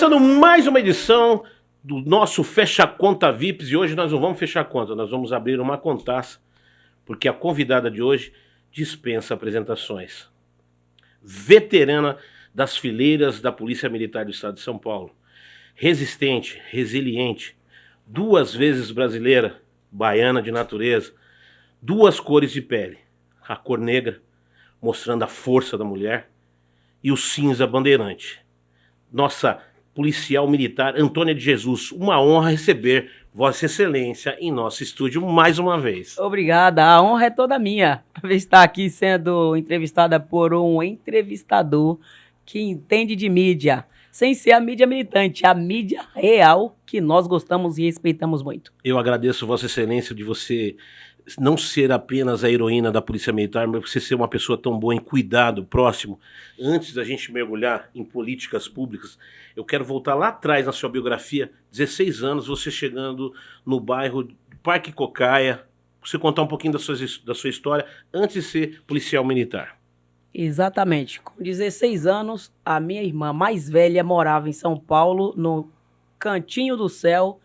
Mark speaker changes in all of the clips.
Speaker 1: Começando mais uma edição do nosso Fecha Conta VIPs, e hoje nós não vamos fechar conta, nós vamos abrir uma contaça, porque a convidada de hoje dispensa apresentações. Veterana das fileiras da Polícia Militar do Estado de São Paulo, resistente, resiliente, 2 vezes brasileira, baiana de natureza, 2 cores de pele, a cor negra, mostrando a força da mulher, e o cinza bandeirante. Nossa policial militar Antônia de Jesus, uma honra receber Vossa Excelência em nosso estúdio mais uma vez.
Speaker 2: Obrigada, a honra é toda minha estar aqui sendo entrevistada por um entrevistador que entende de mídia, sem ser a mídia militante, a mídia real que nós gostamos e respeitamos muito.
Speaker 1: Eu agradeço Vossa Excelência de você não ser apenas a heroína da Polícia Militar, mas você ser uma pessoa tão boa em cuidado, próximo. Antes da gente mergulhar em políticas públicas, eu quero voltar lá atrás na sua biografia, 16 anos, você chegando no bairro Parque Cocaia, você contar um pouquinho da sua história antes de ser policial militar.
Speaker 2: Exatamente. Com 16 anos, a minha irmã mais velha morava em São Paulo, no Cantinho do Céu,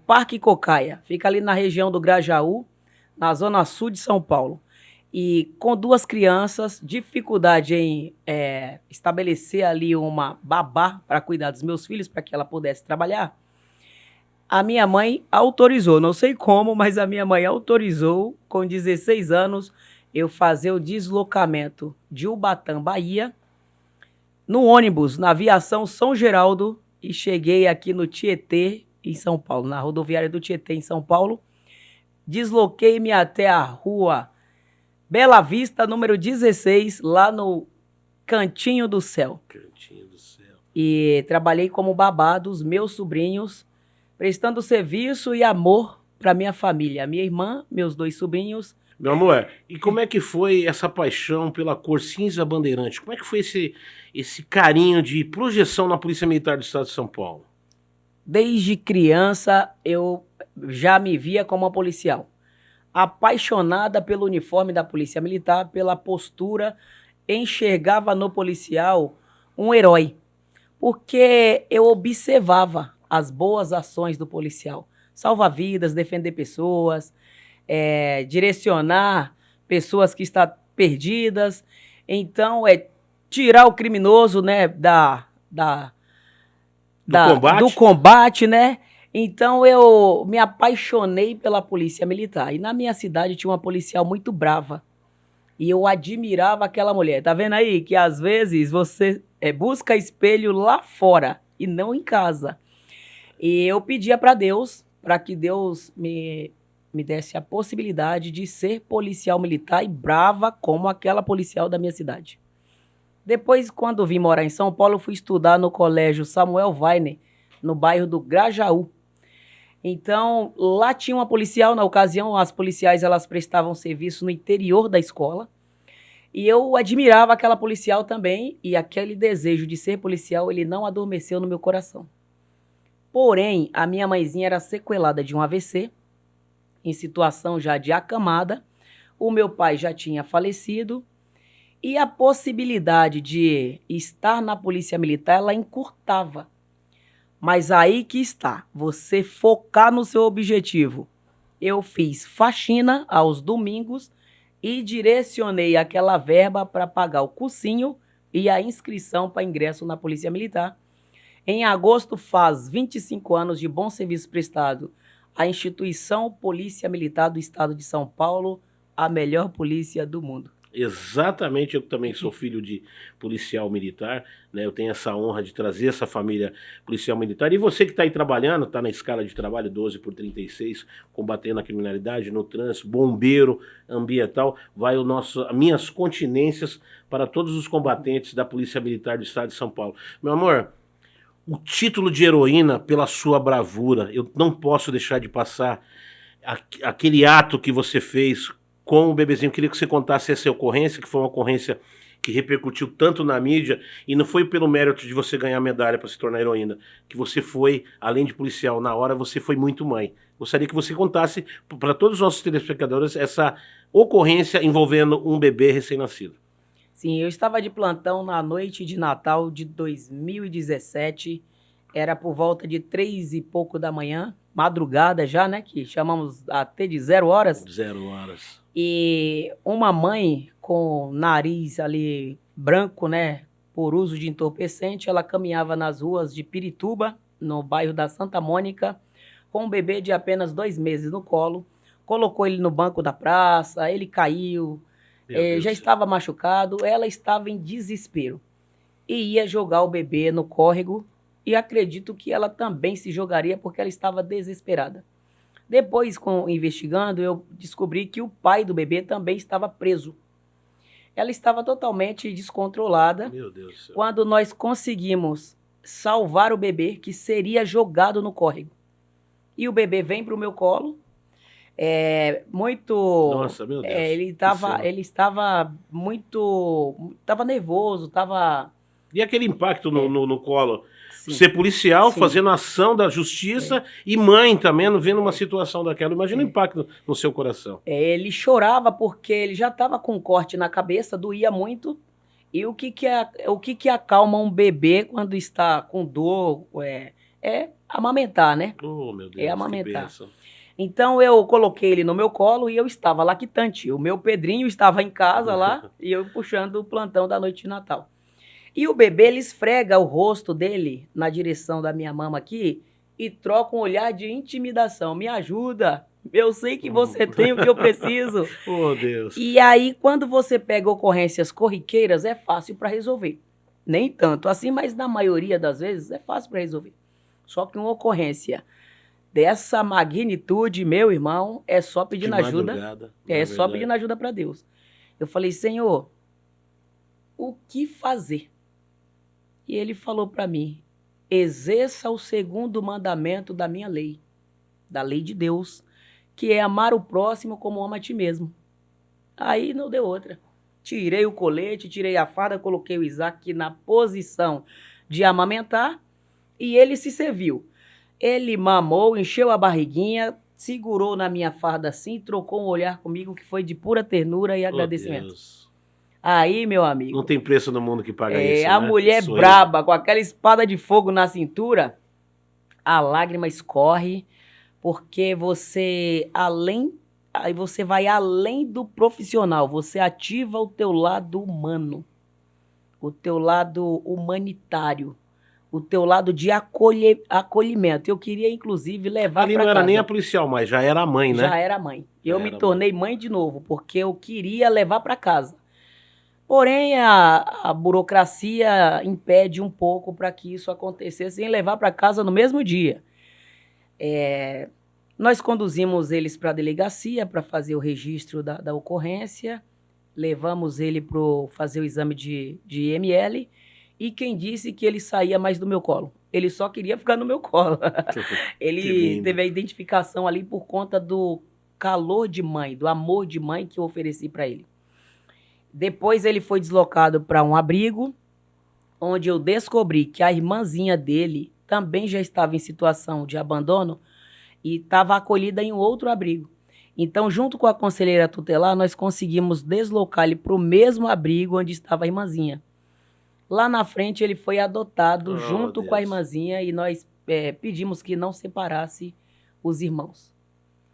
Speaker 2: Parque Cocaia. Fica ali na região do Grajaú, na zona sul de São Paulo. E com 2 crianças, dificuldade em estabelecer ali uma babá para cuidar dos meus filhos, para que ela pudesse trabalhar, a minha mãe autorizou, não sei como, mas a minha mãe autorizou, com 16 anos, eu fazer o deslocamento de Ubatã, Bahia, no ônibus, na aviação São Geraldo, e cheguei aqui no Tietê, em São Paulo, na rodoviária do Tietê, em São Paulo. Desloquei-me até a rua Bela Vista, número 16, lá no Cantinho do Céu.
Speaker 1: Cantinho do Céu.
Speaker 2: E trabalhei como babá dos meus sobrinhos, prestando serviço e amor para minha família, minha irmã, meus 2 sobrinhos.
Speaker 1: Meu amor, e como é que foi essa paixão pela cor cinza bandeirante? Como é que foi esse carinho de projeção na Polícia Militar do Estado de São Paulo?
Speaker 2: Desde criança, eu já me via como uma policial. Apaixonada pelo uniforme da Polícia Militar, pela postura, enxergava no policial um herói. Porque eu observava as boas ações do policial. Salvar vidas, defender pessoas, direcionar pessoas que estão perdidas. Então, tirar o criminoso, né, do combate, né? Então eu me apaixonei pela Polícia Militar. E na minha cidade tinha uma policial muito brava. E eu admirava aquela mulher. Tá vendo aí que às vezes você busca espelho lá fora e não em casa. E eu pedia para Deus, para que Deus me desse a possibilidade de ser policial militar e brava como aquela policial da minha cidade. Depois, quando vim morar em São Paulo, fui estudar no colégio Samuel Weiner, no bairro do Grajaú. Então, lá tinha uma policial, na ocasião, as policiais elas prestavam serviço no interior da escola. E eu admirava aquela policial também, e aquele desejo de ser policial, ele não adormeceu no meu coração. Porém, a minha mãezinha era sequelada de um AVC, em situação já de acamada. O meu pai já tinha falecido. E a possibilidade de estar na Polícia Militar, ela encurtava. Mas aí que está, você focar no seu objetivo. Eu fiz faxina aos domingos e direcionei aquela verba para pagar o cursinho e a inscrição para ingresso na Polícia Militar. Em agosto faz 25 anos de bom serviço prestado à instituição Polícia Militar do Estado de São Paulo, a melhor polícia do mundo.
Speaker 1: Exatamente, eu também sou filho de policial militar, né? Eu tenho essa honra de trazer essa família policial militar. E você que está aí trabalhando, está na escala de trabalho 12/36, combatendo a criminalidade no trânsito, bombeiro ambiental, vai minhas continências para todos os combatentes da Polícia Militar do Estado de São Paulo. Meu amor, o título de heroína pela sua bravura, eu não posso deixar de passar aquele ato que você fez com o bebezinho. Queria que você contasse essa ocorrência, que foi uma ocorrência que repercutiu tanto na mídia, e não foi pelo mérito de você ganhar medalha para se tornar heroína, que você foi, além de policial, na hora você foi muito mãe. Gostaria que você contasse para todos os nossos telespectadores essa ocorrência envolvendo um bebê recém-nascido.
Speaker 2: Sim, eu estava de plantão na noite de Natal de 2017 Era por volta de 3 e pouco da manhã, madrugada já, né? Que chamamos até de 0 horas.
Speaker 1: 0 horas.
Speaker 2: E uma mãe com nariz ali branco, né? Por uso de entorpecente, ela caminhava nas ruas de Pirituba, no bairro da Santa Mônica, com um bebê de apenas 2 meses no colo. Colocou ele no banco da praça, ele caiu, já estava machucado, ela estava em desespero. E ia jogar o bebê no córrego, e acredito que ela também se jogaria porque ela estava desesperada. Depois, investigando, eu descobri que o pai do bebê também estava preso. Ela estava totalmente descontrolada.
Speaker 1: Meu Deus do céu.
Speaker 2: Quando nós conseguimos salvar o bebê, que seria jogado no córrego. E o bebê vem para o meu colo, muito...
Speaker 1: Nossa, meu Deus.
Speaker 2: Ele estava muito... Estava nervoso, estava...
Speaker 1: E aquele impacto no colo?
Speaker 2: Sim.
Speaker 1: Ser policial,
Speaker 2: Sim.
Speaker 1: fazendo ação da justiça e mãe também, vendo uma situação daquela. Imagina o impacto no seu coração.
Speaker 2: Ele chorava porque ele já estava com um corte na cabeça, doía muito. E o que acalma um bebê quando está com dor é amamentar, né?
Speaker 1: Oh, meu Deus,
Speaker 2: é amamentar.
Speaker 1: que bênção.
Speaker 2: Então eu coloquei ele no meu colo e eu estava lactante. O meu Pedrinho estava em casa lá e eu puxando o plantão da noite de Natal. E o bebê, ele esfrega o rosto dele na direção da minha mama aqui e troca um olhar de intimidação. Me ajuda, eu sei que você tem o que eu preciso.
Speaker 1: Oh, Deus.
Speaker 2: E aí, quando você pega ocorrências corriqueiras, é fácil para resolver. Nem tanto assim, mas na maioria das vezes é fácil para resolver. Só que uma ocorrência dessa magnitude, meu irmão, é só pedindo ajuda. É só pedindo ajuda para Deus. Eu falei, Senhor, o que fazer? E ele falou para mim, exerça o segundo mandamento da minha lei, da lei de Deus, que é amar o próximo como ama a ti mesmo. Aí não deu outra. Tirei o colete, tirei a farda, coloquei o Isaac na posição de amamentar e ele se serviu. Ele mamou, encheu a barriguinha, segurou na minha farda assim, trocou um olhar comigo que foi de pura ternura e agradecimento.
Speaker 1: Deus.
Speaker 2: Aí, meu amigo...
Speaker 1: Não tem preço no mundo que paga isso,
Speaker 2: a
Speaker 1: né?
Speaker 2: mulher braba, com aquela espada de fogo na cintura, a lágrima escorre, porque você vai além do profissional, você ativa o teu lado humano, o teu lado humanitário, o teu lado de acolhimento. Eu queria, inclusive, levar para casa. Ali
Speaker 1: não era nem a policial, mas já era a mãe, né?
Speaker 2: Já era mãe. Eu me tornei mãe de novo, porque eu queria levar para casa. Porém, a burocracia impede um pouco para que isso acontecesse sem levar para casa no mesmo dia. Nós conduzimos eles para a delegacia para fazer o registro da ocorrência, levamos ele para fazer o exame de IML e quem disse que ele saía mais do meu colo? Ele só queria ficar no meu colo. Ele teve a identificação ali por conta do calor de mãe, do amor de mãe que eu ofereci para ele. Depois ele foi deslocado para um abrigo, onde eu descobri que a irmãzinha dele também já estava em situação de abandono e estava acolhida em um outro abrigo. Então, junto com a conselheira tutelar, nós conseguimos deslocar ele para o mesmo abrigo onde estava a irmãzinha. Lá na frente ele foi adotado junto com a irmãzinha e nós pedimos que não separasse os irmãos.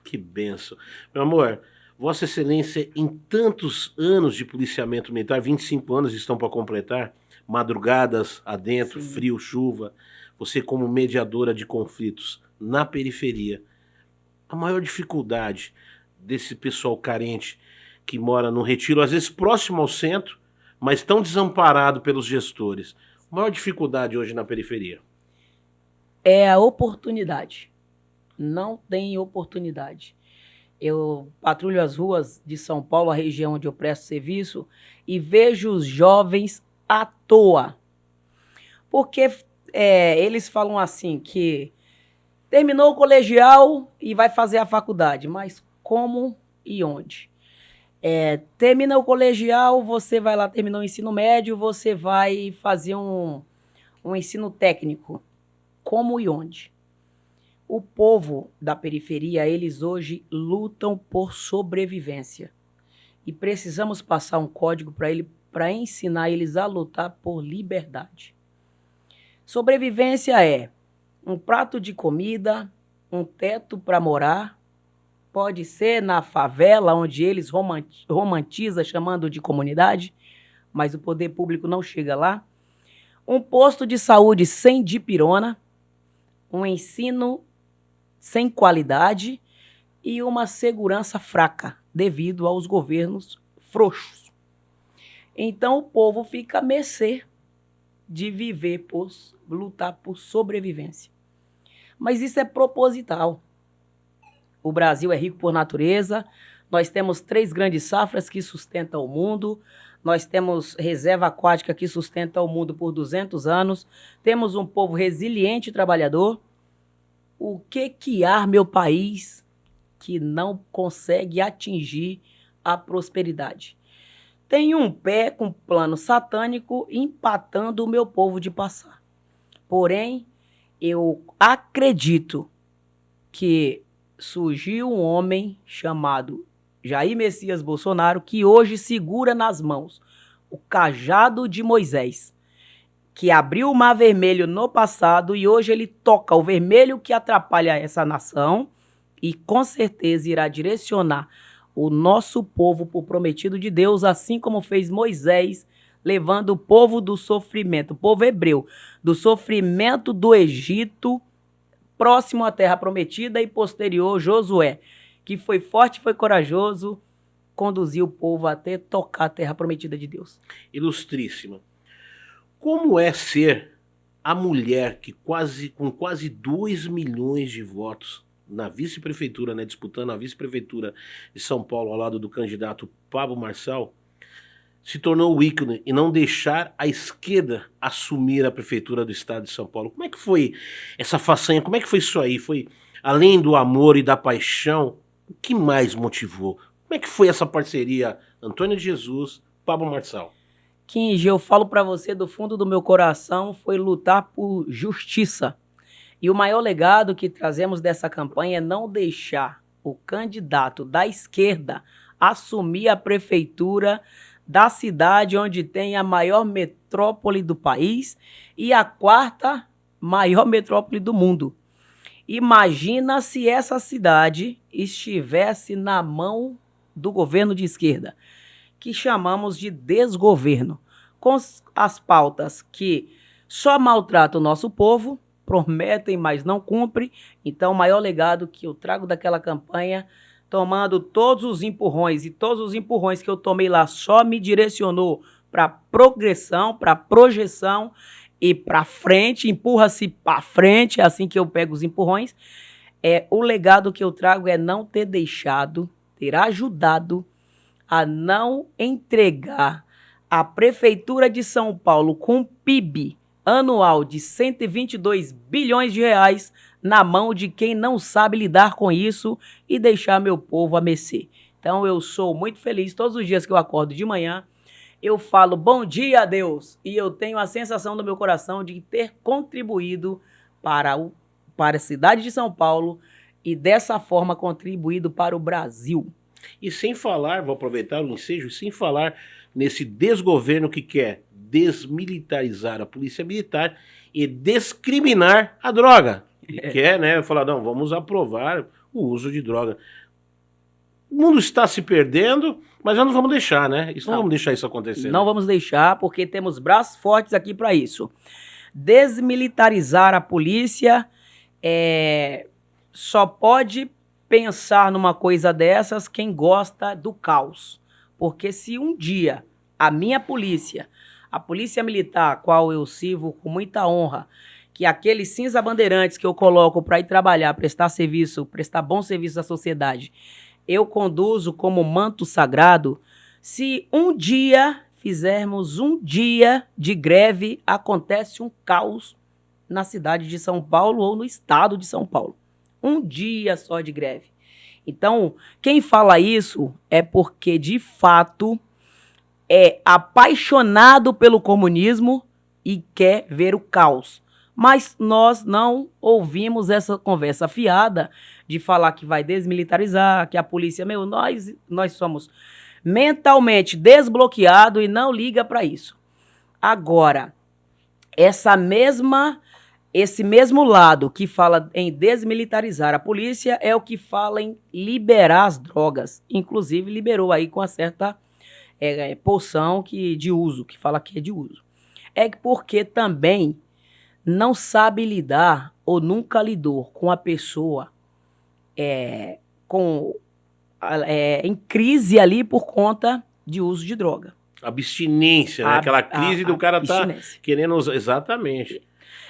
Speaker 1: Que benção. Meu amor... Vossa Excelência, em tantos anos de policiamento militar, 25 anos estão para completar, madrugadas adentro, sim, frio, chuva, você como mediadora de conflitos na periferia, a maior dificuldade desse pessoal carente que mora no Retiro, às vezes próximo ao centro, mas tão desamparado pelos gestores, a maior dificuldade hoje na periferia?
Speaker 2: É a oportunidade. Não tem oportunidade. Eu patrulho as ruas de São Paulo, a região onde eu presto serviço, e vejo os jovens à toa. Porque eles falam assim que terminou o colegial e vai fazer a faculdade, mas como e onde? Termina o colegial, você vai lá, terminou o ensino médio, você vai fazer um ensino técnico. Como e onde? O povo da periferia, eles hoje lutam por sobrevivência. E precisamos passar um código para ele, para ensinar eles a lutar por liberdade. Sobrevivência é Um prato de comida, um teto para morar, pode ser na favela, onde eles romantizam chamando de comunidade, mas o poder público não chega lá. Um posto de saúde sem dipirona, um ensino sem qualidade e uma segurança fraca devido aos governos frouxos. Então o povo fica a mercê de viver lutar por sobrevivência. Mas isso é proposital. O Brasil é rico por natureza, nós temos 3 grandes safras que sustentam o mundo, nós temos reserva aquática que sustenta o mundo por 200 anos, temos um povo resiliente e trabalhador. O que há, meu país, que não consegue atingir a prosperidade? Tem um pé com plano satânico empatando o meu povo de passar. Porém, eu acredito que surgiu um homem chamado Jair Messias Bolsonaro, que hoje segura nas mãos o cajado de Moisés, que abriu o Mar Vermelho no passado e hoje ele toca o vermelho que atrapalha essa nação e com certeza irá direcionar o nosso povo para o prometido de Deus, assim como fez Moisés, levando o povo do sofrimento, o povo hebreu, do sofrimento do Egito, próximo à terra prometida, e posterior Josué, que foi forte, foi corajoso, conduziu o povo até tocar a terra prometida de Deus.
Speaker 1: Ilustríssima. Como é ser a mulher que com quase 2 milhões de votos na vice-prefeitura, né, disputando a vice-prefeitura de São Paulo ao lado do candidato Pablo Marçal, se tornou o ícone e não deixar a esquerda assumir a prefeitura do estado de São Paulo? Como é que foi essa façanha? Como é que foi isso aí? Foi além do amor e da paixão? O que mais motivou? Como é que foi essa parceria Antônio de Jesus, Pablo Marçal?
Speaker 2: Kingi, eu falo para você do fundo do meu coração, foi lutar por justiça. E o maior legado que trazemos dessa campanha é não deixar o candidato da esquerda assumir a prefeitura da cidade onde tem a maior metrópole do país e a 4ª maior metrópole do mundo. Imagina se essa cidade estivesse na mão do governo de esquerda, que chamamos de desgoverno, com as pautas que só maltratam o nosso povo, prometem, mas não cumprem. Então, o maior legado que eu trago daquela campanha, tomando todos os empurrões, e todos os empurrões que eu tomei lá só me direcionou para progressão, para projeção e para frente, empurra-se para frente, é assim que eu pego os empurrões. O legado que eu trago é não ter deixado, ter ajudado a não entregar a Prefeitura de São Paulo com PIB anual de 122 bilhões de reais na mão de quem não sabe lidar com isso e deixar meu povo a mercê. Então eu sou muito feliz todos os dias que eu acordo de manhã, eu falo bom dia a Deus e eu tenho a sensação no meu coração de ter contribuído para a cidade de São Paulo e dessa forma contribuído para o Brasil.
Speaker 1: E sem falar, vou aproveitar o ensejo, sem falar nesse desgoverno que quer desmilitarizar a polícia militar e discriminar a droga. E quer, né, falar, não, vamos aprovar o uso de droga. O mundo está se perdendo, mas nós não vamos deixar, né? Não vamos deixar isso acontecer.
Speaker 2: Não vamos deixar, porque temos braços fortes aqui para isso. Desmilitarizar a polícia só pode pensar numa coisa dessas quem gosta do caos. Porque se um dia a minha polícia, a polícia militar, a qual eu sirvo com muita honra, que aqueles cinza bandeirantes que eu coloco para ir trabalhar, prestar serviço, prestar bom serviço à sociedade, eu conduzo como manto sagrado, se um dia fizermos um dia de greve, acontece um caos na cidade de São Paulo ou no estado de São Paulo. Um dia só de greve. Então, quem fala isso é porque, de fato, é apaixonado pelo comunismo e quer ver o caos. Mas nós não ouvimos essa conversa fiada de falar que vai desmilitarizar, que a polícia, nós somos mentalmente desbloqueados e não liga para isso. Agora, essa mesma esse mesmo lado que fala em desmilitarizar a polícia é o que fala em liberar as drogas. Inclusive, liberou aí com uma certa porção de uso, que fala que é de uso. É porque também não sabe lidar ou nunca lidou com a pessoa em crise ali por conta de uso de droga.
Speaker 1: Abstinência, né? Aquela crise do cara tá querendo usar. Exatamente.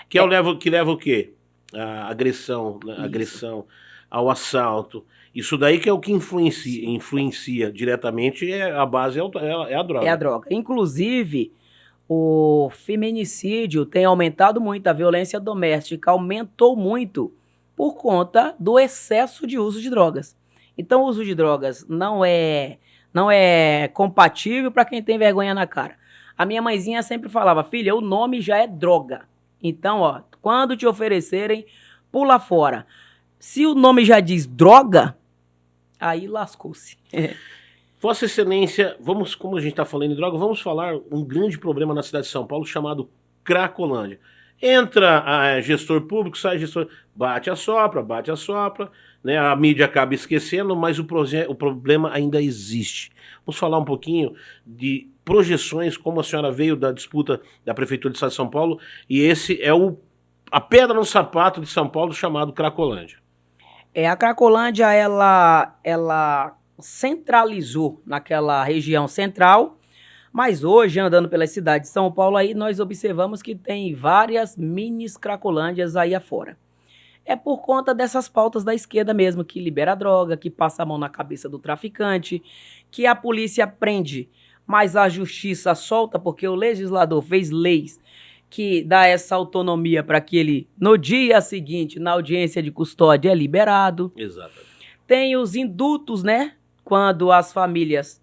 Speaker 1: Que leva o quê? A agressão, né? Agressão ao assalto. Isso daí que é o que influencia diretamente, a base é a droga.
Speaker 2: É a droga. Inclusive, o feminicídio tem aumentado muito, a violência doméstica aumentou muito por conta do excesso de uso de drogas. Então, o uso de drogas não é compatível para quem tem vergonha na cara. A minha mãezinha sempre falava, filha, o nome já é droga. Então, ó, quando te oferecerem, pula fora. Se o nome já diz droga, aí lascou-se.
Speaker 1: Vossa Excelência, como a gente está falando em droga, vamos falar um grande problema na cidade de São Paulo chamado Cracolândia. Entra gestor público, sai gestor, bate a sopra, né? A mídia acaba esquecendo, mas o problema ainda existe. Vamos falar um pouquinho de projeções, como a senhora veio da disputa da Prefeitura do Estado de São Paulo, e esse é a pedra no sapato de São Paulo chamado Cracolândia.
Speaker 2: A Cracolândia, ela centralizou naquela região central, mas hoje, andando pela cidade de São Paulo, aí nós observamos que tem várias minis Cracolândias aí afora. É por conta dessas pautas da esquerda mesmo, que libera a droga, que passa a mão na cabeça do traficante, que a polícia prende, mas a justiça solta, porque o legislador fez leis que dá essa autonomia para que ele, no dia seguinte, na audiência de custódia, é liberado.
Speaker 1: Exatamente.
Speaker 2: Tem os indultos, né? Quando as famílias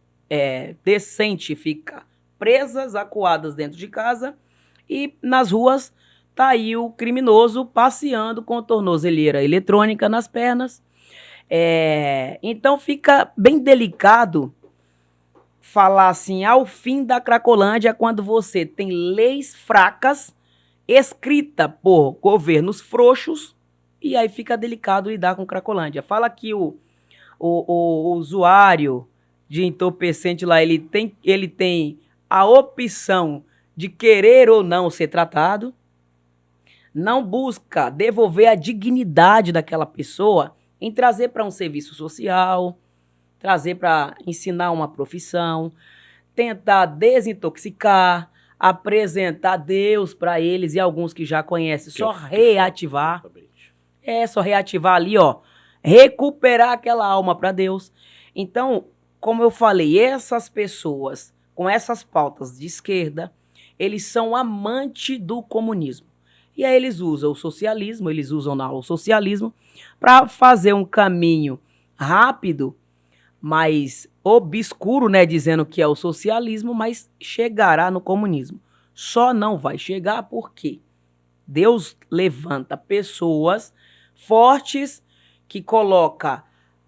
Speaker 2: decentes ficam presas, acuadas dentro de casa, e nas ruas tá aí o criminoso passeando com tornozeleira eletrônica nas pernas. Então fica bem delicado falar assim, ao fim da Cracolândia, quando você tem leis fracas, escrita por governos frouxos, e aí fica delicado lidar com Cracolândia. Fala que o usuário de entorpecente lá, ele tem a opção de querer ou não ser tratado, não busca devolver a dignidade daquela pessoa em trazer para um serviço social, trazer para ensinar uma profissão, tentar desintoxicar, apresentar Deus para eles e alguns que já conhecem, só reativar. Só reativar ali, ó, recuperar aquela alma para Deus. Então, como eu falei, essas pessoas com essas pautas de esquerda, eles são amantes do comunismo. E aí eles usam o socialismo, eles usam o socialismo para fazer um caminho rápido, mas obscuro, né, dizendo que é o socialismo, mas chegará no comunismo. Só não vai chegar porque Deus levanta pessoas fortes que coloca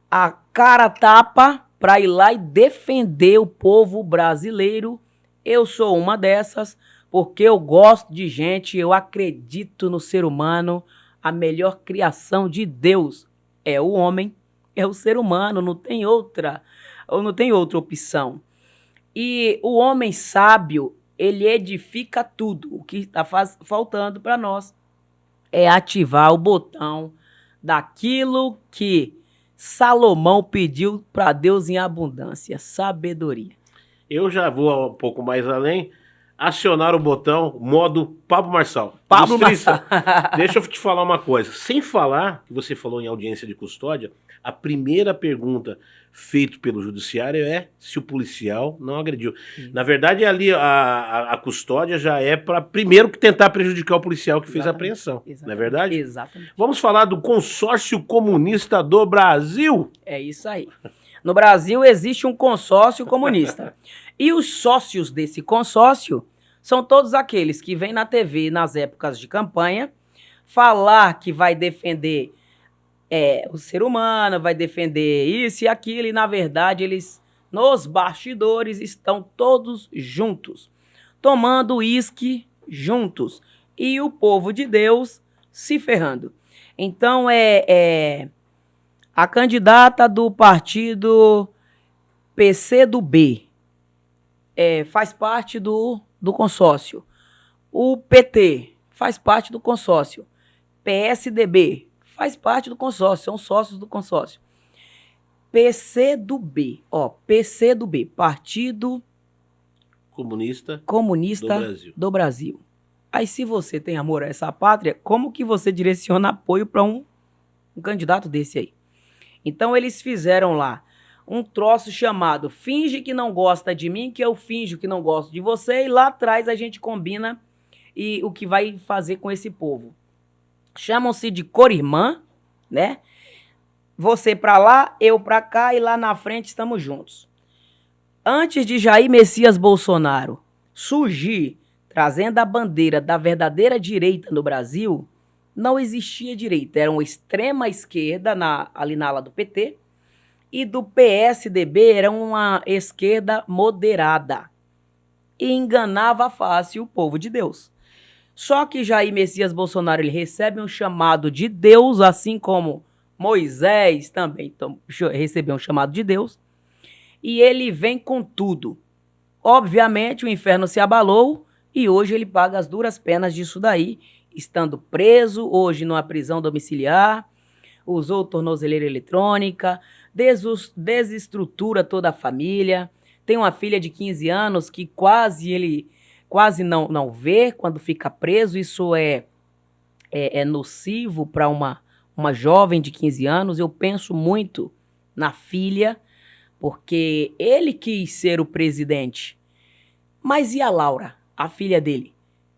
Speaker 2: a cara a tapa para ir lá e defender o povo brasileiro. Eu sou uma dessas, porque eu gosto de gente, eu acredito no ser humano. A melhor criação de Deus é o homem, é o ser humano, não tem outra opção. E o homem sábio, ele edifica tudo. O que está faltando para nós é ativar o botão daquilo que Salomão pediu para Deus em abundância, sabedoria.
Speaker 1: Eu já vou um pouco mais além, acionar o botão modo Pablo Marçal.
Speaker 2: Pablo Marçal.
Speaker 1: Deixa eu te falar uma coisa. Sem falar, que você falou em audiência de custódia, a primeira pergunta feita pelo judiciário é se o policial não agrediu. Na verdade, ali a custódia já é para primeiro que tentar prejudicar o policial que fez a apreensão. Não é verdade?
Speaker 2: Exatamente.
Speaker 1: Vamos falar do Consórcio Comunista do Brasil?
Speaker 2: É isso aí. No Brasil existe um consórcio comunista. E os sócios desse consórcio são todos aqueles que vêm na TV nas épocas de campanha falar que vai defender o ser humano, vai defender isso e aquilo, e na verdade eles, nos bastidores, estão todos juntos, tomando uísque juntos. E o povo de Deus se ferrando. Então, a candidata do partido PCdoB faz parte do consórcio. O PT faz parte do consórcio. PSDB faz parte do consórcio, são sócios do consórcio. PCdoB, PCdoB, Partido
Speaker 1: Comunista
Speaker 2: do Brasil. Aí, se você tem amor a essa pátria, como que você direciona apoio para um candidato desse aí? Então, eles fizeram lá um troço chamado Finge que não gosta de mim, que eu finjo que não gosto de você, e lá atrás a gente combina e o que vai fazer com esse povo. Chamam-se de cor irmã, né? Você pra lá, eu pra cá e lá na frente estamos juntos. Antes de Jair Messias Bolsonaro surgir trazendo a bandeira da verdadeira direita no Brasil, não existia direita. Era uma extrema esquerda ali na ala do PT e do PSDB era uma esquerda moderada. E enganava fácil o povo de Deus. Só que Jair Messias Bolsonaro ele recebe um chamado de Deus, assim como Moisés também recebeu um chamado de Deus, e ele vem com tudo. Obviamente o inferno se abalou e hoje ele paga as duras penas disso daí, estando preso, hoje numa prisão domiciliar, usou tornozeleira eletrônica, desestrutura toda a família, tem uma filha de 15 anos que quase não vê quando fica preso. Isso é nocivo para uma jovem de 15 anos. Eu penso muito na filha, porque ele quis ser o presidente. Mas e a Laura, a filha dele?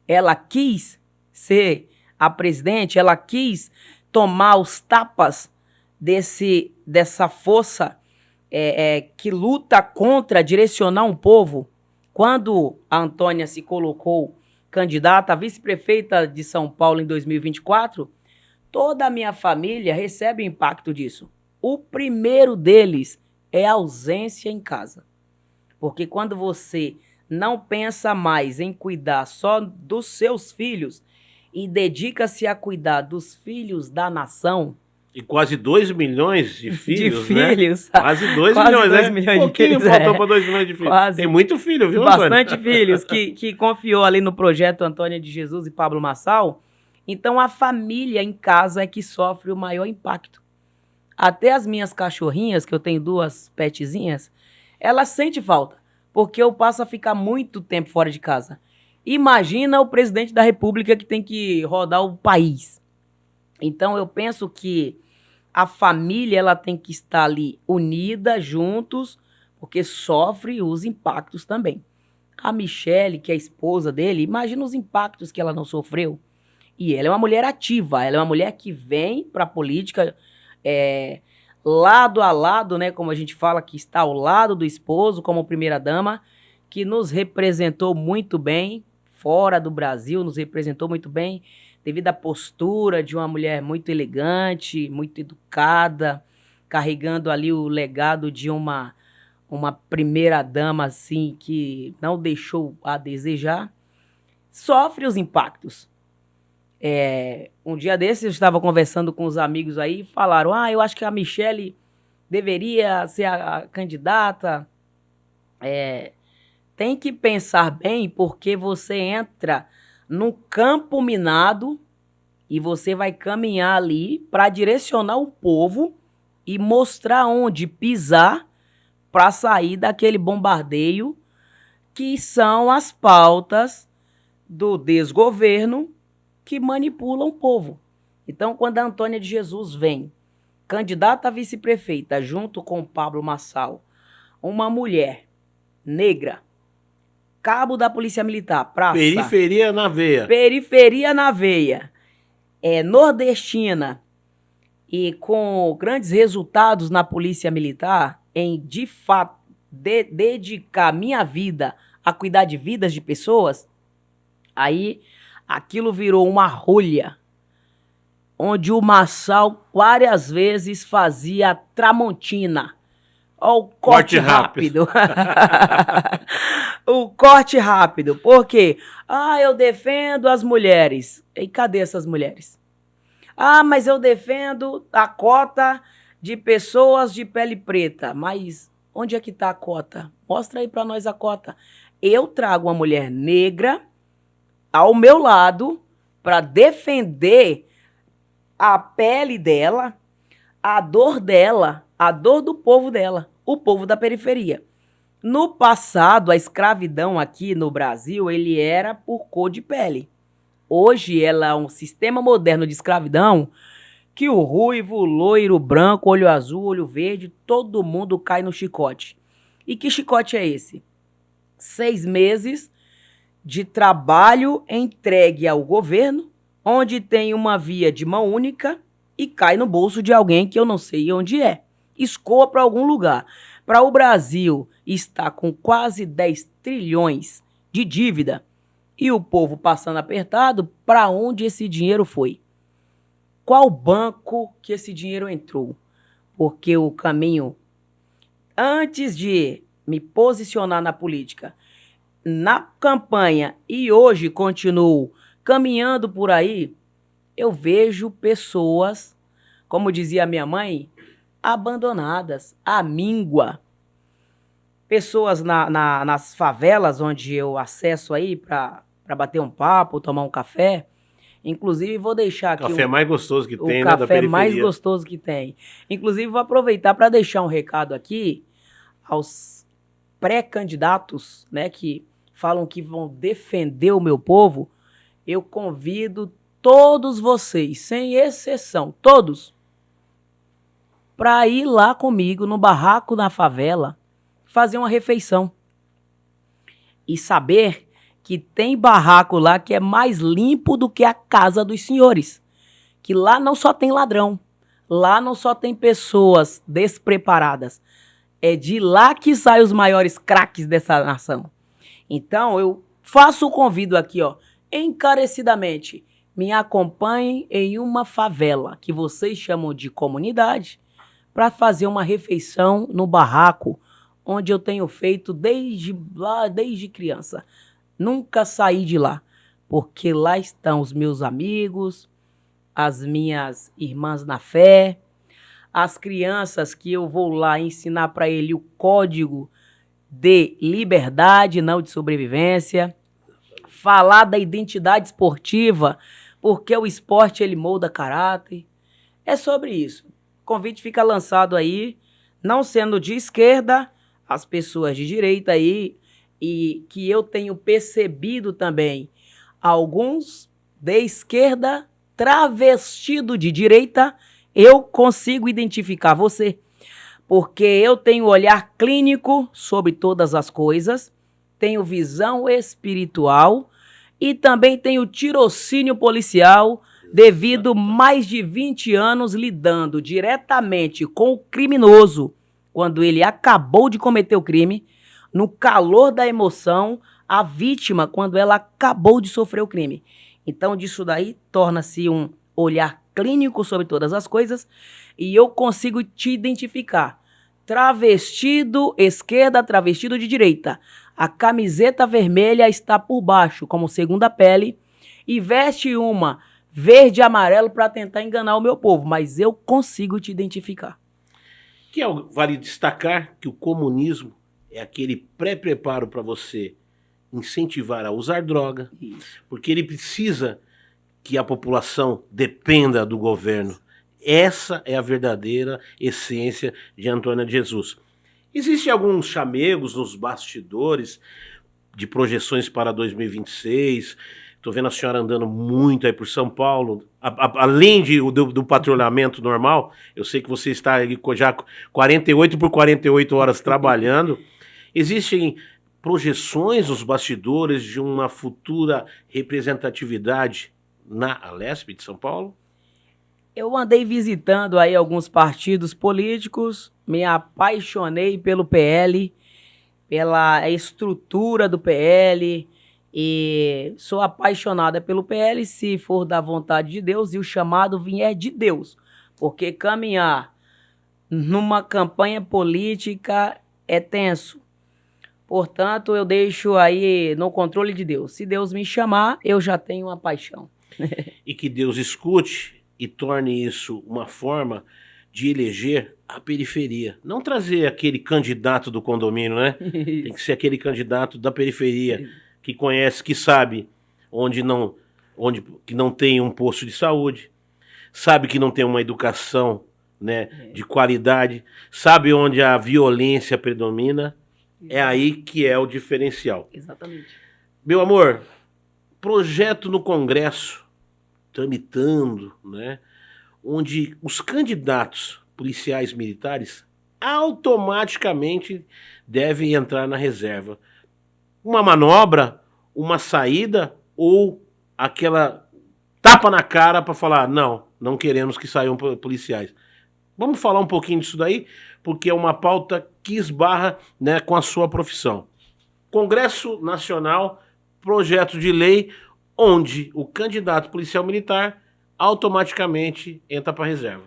Speaker 2: Ela quis ser a presidente? Ela quis tomar os tapas dessa força que luta contra direcionar um povo? Quando a Antônia se colocou candidata a vice-prefeita de São Paulo em 2024, toda a minha família recebe o impacto disso. O primeiro deles é a ausência em casa. Porque quando você não pensa mais em cuidar só dos seus filhos e dedica-se a cuidar dos filhos da nação...
Speaker 1: E quase 2 milhões de filhos,
Speaker 2: né?
Speaker 1: Quase 2 milhões, né? Pouquinho faltou para 2 milhões de filhos.
Speaker 2: Quase.
Speaker 1: Tem muito filho, viu, Antônio?
Speaker 2: Bastante filhos que confiou ali no projeto Antônia de Jesus e Pablo Marçal. Então, a família em casa é que sofre o maior impacto. Até as minhas cachorrinhas, que eu tenho 2 petzinhas, elas sentem falta, porque eu passo a ficar muito tempo fora de casa. Imagina o presidente da República que tem que rodar o país. Então, eu penso que a família ela tem que estar ali unida, juntos, porque sofre os impactos também. A Michele, que é a esposa dele, imagina os impactos que ela não sofreu. E ela é uma mulher ativa, ela é uma mulher que vem para a política lado a lado, né, como a gente fala, que está ao lado do esposo, como primeira-dama, que nos representou muito bem, fora do Brasil, nos representou muito bem, devido à postura de uma mulher muito elegante, muito educada, carregando ali o legado de uma primeira-dama assim, que não deixou a desejar, sofre os impactos. Um dia desses eu estava conversando com os amigos aí e falaram, eu acho que a Michele deveria ser a candidata. Tem que pensar bem, porque você entra no campo minado e você vai caminhar ali para direcionar o povo e mostrar onde pisar para sair daquele bombardeio que são as pautas do desgoverno que manipulam o povo. Então, quando a Antônia de Jesus vem, candidata a vice-prefeita, junto com o Pablo Marçal, uma mulher negra, cabo da Polícia Militar, praça...
Speaker 1: Periferia na veia.
Speaker 2: Periferia na veia. Nordestina e com grandes resultados na Polícia Militar, em, de fato, dedicar minha vida a cuidar de vidas de pessoas, aí aquilo virou uma rolha, onde o Marçal várias vezes fazia Tramontina. Olha o corte rápido. O corte rápido. Por quê? Eu defendo as mulheres. E cadê essas mulheres? Ah, mas eu defendo a cota de pessoas de pele preta. Mas onde é que está a cota? Mostra aí para nós a cota. Eu trago uma mulher negra ao meu lado para defender a pele dela, a dor do povo dela, o povo da periferia. No passado, a escravidão aqui no Brasil, ele era por cor de pele. Hoje, ela é um sistema moderno de escravidão que o ruivo, o loiro, o branco, olho azul, olho verde, todo mundo cai no chicote. E que chicote é esse? 6 meses de trabalho entregue ao governo, onde tem uma via de mão única e cai no bolso de alguém que eu não sei onde é. Escoa para algum lugar. Para o Brasil estar com quase 10 trilhões de dívida e o povo passando apertado, para onde esse dinheiro foi? Qual banco que esse dinheiro entrou? Porque o caminho, antes de me posicionar na política, na campanha e hoje continuo caminhando por aí, eu vejo pessoas, como dizia minha mãe, abandonadas, à míngua. Pessoas nas favelas onde eu acesso aí para bater um papo, tomar um café. Inclusive, vou deixar aqui
Speaker 1: O café mais gostoso que tem,
Speaker 2: o
Speaker 1: né, da
Speaker 2: café mais
Speaker 1: periferia.
Speaker 2: gostoso que tem. Inclusive, vou aproveitar para deixar um recado aqui aos pré-candidatos, né, que falam que vão defender o meu povo. Eu convido todos vocês, sem exceção, todos, para ir lá comigo no barraco na favela, fazer uma refeição. E saber que tem barraco lá que é mais limpo do que a casa dos senhores. Que lá não só tem ladrão, lá não só tem pessoas despreparadas. É de lá que saem os maiores craques dessa nação. Então, eu faço o convite aqui, ó, encarecidamente. Me acompanhem em uma favela, que vocês chamam de comunidade, para fazer uma refeição no barraco, onde eu tenho feito desde criança. Nunca saí de lá, porque lá estão os meus amigos, as minhas irmãs na fé, as crianças que eu vou lá ensinar para ele o código de liberdade, não de sobrevivência, falar da identidade esportiva, porque o esporte ele molda caráter. É sobre isso. O convite fica lançado aí, não sendo de esquerda, as pessoas de direita aí, e que eu tenho percebido também alguns de esquerda travestido de direita, eu consigo identificar você, porque eu tenho olhar clínico sobre todas as coisas, tenho visão espiritual e também tenho tirocínio policial, devido mais de 20 anos lidando diretamente com o criminoso, quando ele acabou de cometer o crime, no calor da emoção, a vítima, quando ela acabou de sofrer o crime. Então, disso daí, torna-se um olhar clínico sobre todas as coisas e eu consigo te identificar. Travestido esquerda, travestido de direita. A camiseta vermelha está por baixo, como segunda pele, e veste uma verde e amarelo para tentar enganar o meu povo, mas eu consigo te identificar.
Speaker 1: Vale destacar que o comunismo é aquele pré-preparo para você incentivar a usar droga, porque ele precisa que a população dependa do governo. Essa é a verdadeira essência de Antônia de Jesus. Existem alguns chamegos nos bastidores de projeções para 2026. Estou vendo a senhora andando muito aí por São Paulo. Além do patrulhamento normal, eu sei que você está aí já 48 por 48 horas trabalhando. Existem projeções nos bastidores de uma futura representatividade na Alesp de São Paulo?
Speaker 2: Eu andei visitando aí alguns partidos políticos, me apaixonei pelo PL, pela estrutura do PL, e sou apaixonada pelo PL se for da vontade de Deus e o chamado vier de Deus, porque caminhar numa campanha política é tenso. Portanto, eu deixo aí no controle de Deus. Se Deus me chamar, eu já tenho uma paixão.
Speaker 1: E que Deus escute e torne isso uma forma de eleger a periferia. Não trazer aquele candidato do condomínio, né? Tem que ser aquele candidato da periferia, que conhece, que sabe que não tem um posto de saúde, sabe que não tem uma educação, né, de qualidade, sabe onde a violência predomina. É aí que é o diferencial.
Speaker 2: Exatamente.
Speaker 1: Meu amor, projeto no Congresso, tramitando, né, onde os candidatos policiais militares automaticamente devem entrar na reserva. Uma manobra, uma saída ou aquela tapa na cara para falar, não queremos que saiam policiais. Vamos falar um pouquinho disso daí, porque é uma pauta que esbarra, né, com a sua profissão. Congresso Nacional, projeto de lei onde o candidato policial militar automaticamente entra para a reserva.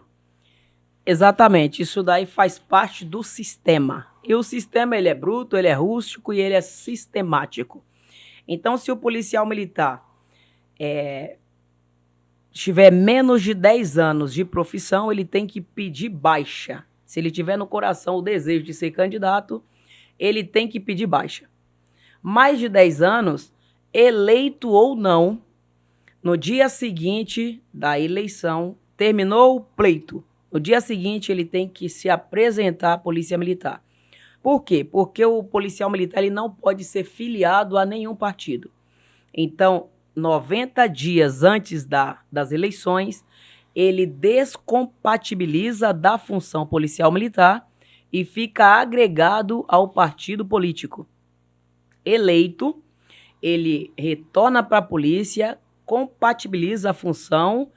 Speaker 2: Exatamente, isso daí faz parte do sistema. E o sistema, ele é bruto, ele é rústico e ele é sistemático. Então, se o policial militar tiver menos de 10 anos de profissão, ele tem que pedir baixa. Se ele tiver no coração o desejo de ser candidato, ele tem que pedir baixa. Mais de 10 anos, eleito ou não, no dia seguinte da eleição, terminou o pleito. No dia seguinte, ele tem que se apresentar à Polícia Militar. Por quê? Porque o policial militar ele não pode ser filiado a nenhum partido. Então, 90 dias antes das eleições, ele descompatibiliza da função policial militar e fica agregado ao partido político. Eleito, ele retorna para a polícia, compatibiliza a função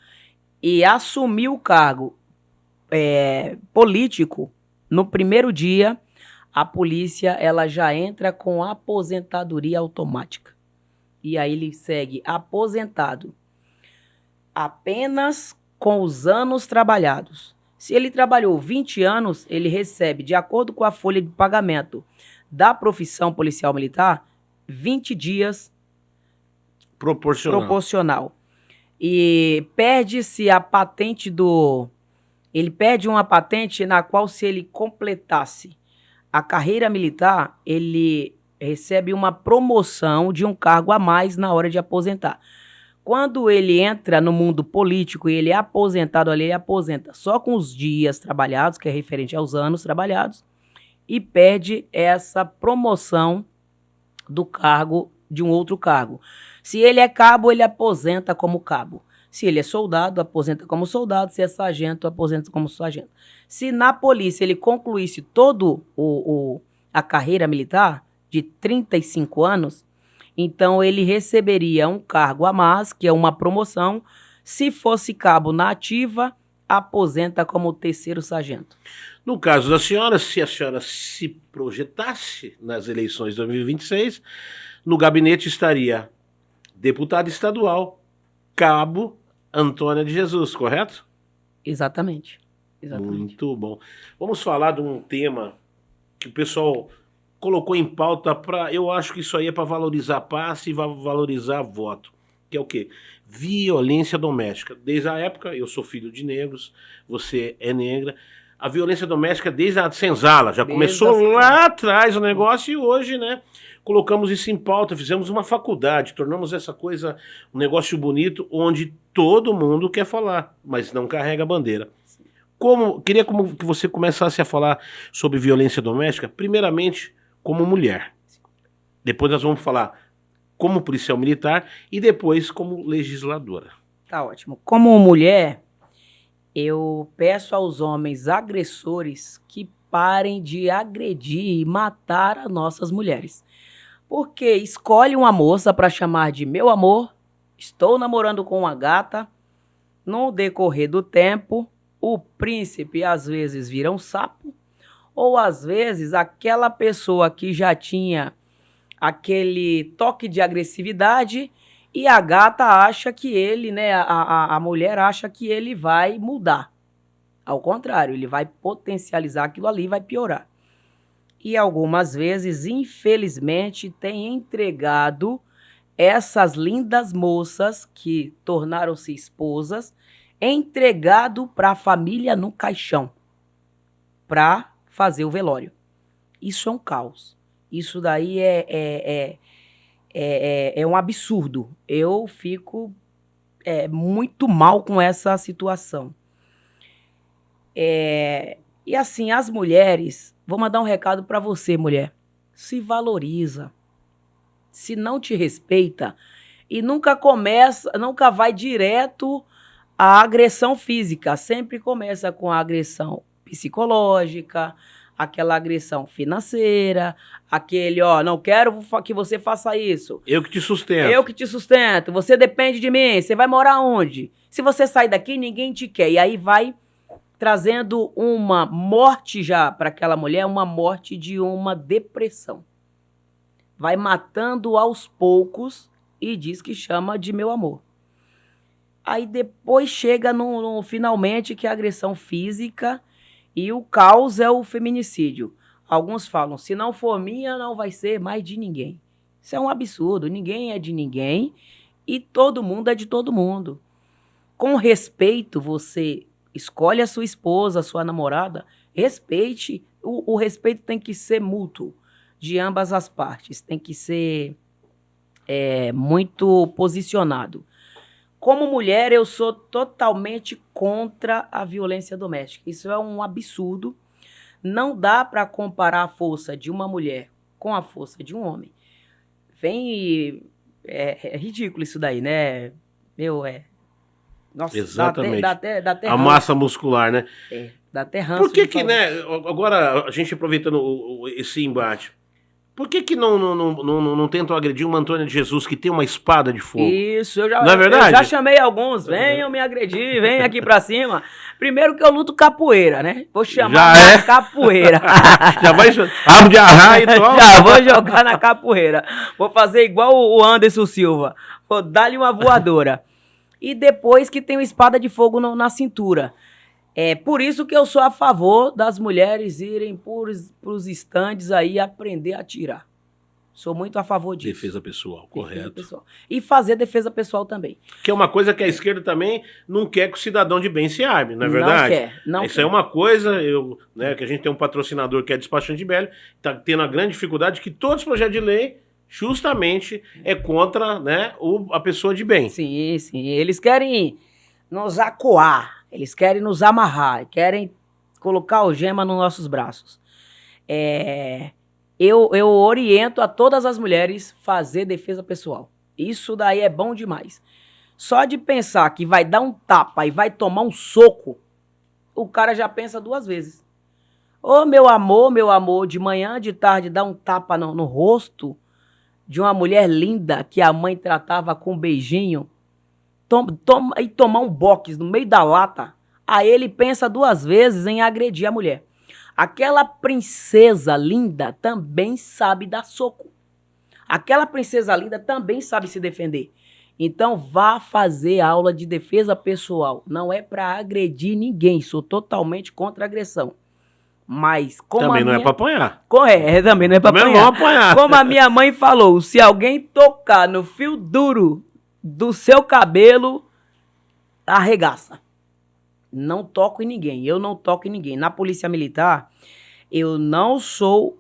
Speaker 2: e assumiu o cargo político. No primeiro dia, a polícia ela já entra com aposentadoria automática. E aí ele segue aposentado apenas com os anos trabalhados. Se ele trabalhou 20 anos, ele recebe, de acordo com a folha de pagamento da profissão policial militar, 20 dias proporcional. E perde-se a patente Ele perde uma patente na qual, se ele completasse a carreira militar, ele recebe uma promoção de um cargo a mais na hora de aposentar. Quando ele entra no mundo político e ele é aposentado ali, ele aposenta só com os dias trabalhados, que é referente aos anos trabalhados, e perde essa promoção do cargo, de um outro cargo. Se ele é cabo, ele aposenta como cabo. Se ele é soldado, aposenta como soldado. Se é sargento, aposenta como sargento. Se na polícia ele concluísse todo a carreira militar, de 35 anos, então ele receberia um cargo a mais, que é uma promoção. Se fosse cabo na ativa, aposenta como terceiro sargento.
Speaker 1: No caso da senhora, se a senhora se projetasse nas eleições de 2026, no gabinete estaria deputado estadual, cabo Antônia de Jesus, correto?
Speaker 2: Exatamente.
Speaker 1: Muito bom. Vamos falar de um tema que o pessoal colocou em pauta para, eu acho que isso aí é para valorizar passe e valorizar voto, que é o quê? Violência doméstica. Desde a época, eu sou filho de negros, você é negra, a violência doméstica desde a senzala, já começou lá atrás o negócio e hoje, né, colocamos isso em pauta, fizemos uma faculdade, tornamos essa coisa um negócio bonito, onde todo mundo quer falar, mas não carrega a bandeira. Queria que você começasse a falar sobre violência doméstica, primeiramente como mulher. Depois nós vamos falar como policial militar e depois como legisladora.
Speaker 2: Tá ótimo. Como mulher, eu peço aos homens agressores que parem de agredir e matar as nossas mulheres. Porque escolhe uma moça para chamar de meu amor, estou namorando com uma gata, no decorrer do tempo, o príncipe às vezes vira um sapo, ou às vezes aquela pessoa que já tinha aquele toque de agressividade e a gata acha que ele, né, a mulher acha que ele vai mudar. Ao contrário, ele vai potencializar aquilo ali e vai piorar. E algumas vezes, infelizmente, tem entregado essas lindas moças que tornaram-se esposas, entregado para a família no caixão para fazer o velório. Isso é um caos. Isso daí é um absurdo. Eu fico muito mal com essa situação. E assim, as mulheres, vou mandar um recado para você, mulher. Se valoriza. Se não te respeita e nunca vai direto à agressão física. Sempre começa com a agressão psicológica, aquela agressão financeira, aquele, não quero que você faça isso.
Speaker 1: Eu que te sustento.
Speaker 2: Eu que te sustento. Você depende de mim. Você vai morar onde? Se você sair daqui, ninguém te quer. E aí vai trazendo uma morte já para aquela mulher, uma morte de uma depressão. Vai matando aos poucos e diz que chama de meu amor. Aí depois chega finalmente que é a agressão física e o caos é o feminicídio. Alguns falam, se não for minha, não vai ser mais de ninguém. Isso é um absurdo, ninguém é de ninguém e todo mundo é de todo mundo. Com respeito, você escolhe a sua esposa, a sua namorada, respeite, o respeito tem que ser mútuo. De ambas as partes, tem que ser muito posicionado. Como mulher, eu sou totalmente contra a violência doméstica. Isso é um absurdo. Não dá para comparar a força de uma mulher com a força de um homem. É ridículo isso daí, né? Nossa,
Speaker 1: exatamente.
Speaker 2: Dá até
Speaker 1: a massa muscular, né?
Speaker 2: Dá até ranço.
Speaker 1: Por que né? Agora, a gente aproveitando esse embate, por que não tentam agredir uma Antônia de Jesus que tem uma espada de fogo?
Speaker 2: Isso,
Speaker 1: não é verdade?
Speaker 2: Eu já chamei alguns, venham me agredir, venham aqui pra cima. Primeiro que eu luto capoeira, né? Vou chamar de capoeira.
Speaker 1: Já vai arma de arraia e toma.
Speaker 2: Já vou jogar na capoeira. Vou fazer igual o Anderson Silva. Vou dar-lhe uma voadora. E depois que tem uma espada de fogo na cintura. É por isso que eu sou a favor das mulheres irem pros estandes aí aprender a atirar. Sou muito a favor disso.
Speaker 1: Defesa pessoal, correto.
Speaker 2: Pessoal. E fazer defesa pessoal também.
Speaker 1: Que é uma coisa que a esquerda também não quer que o cidadão de bem se arme, não é verdade?
Speaker 2: Não
Speaker 1: Isso
Speaker 2: quer.
Speaker 1: é uma coisa, que a gente tem um patrocinador que é Despachante de Belli, está tendo a grande dificuldade que todos os projetos de lei justamente é contra, né, a pessoa de bem.
Speaker 2: Sim, sim. Eles querem nos acuar, eles querem nos amarrar, querem colocar algema nos nossos braços. Eu oriento a todas as mulheres fazer defesa pessoal. Isso daí é bom demais. Só de pensar que vai dar um tapa e vai tomar um soco, o cara já pensa duas vezes. Ô, meu amor, de manhã, de tarde, dá um tapa no rosto de uma mulher linda que a mãe tratava com um beijinho e tomar um box no meio da lata, aí ele pensa duas vezes em agredir a mulher. Aquela princesa linda também sabe dar soco. Aquela princesa linda também sabe se defender. Então vá fazer aula de defesa pessoal. Não é para agredir ninguém, sou totalmente contra a agressão. Mas como
Speaker 1: também não é para apanhar.
Speaker 2: Também não é para apanhar.
Speaker 1: Não apanhar.
Speaker 2: Como a minha mãe falou, se alguém tocar no fio duro do seu cabelo, arregaça. Não toco em ninguém, eu não toco em ninguém. Na Polícia Militar, eu não sou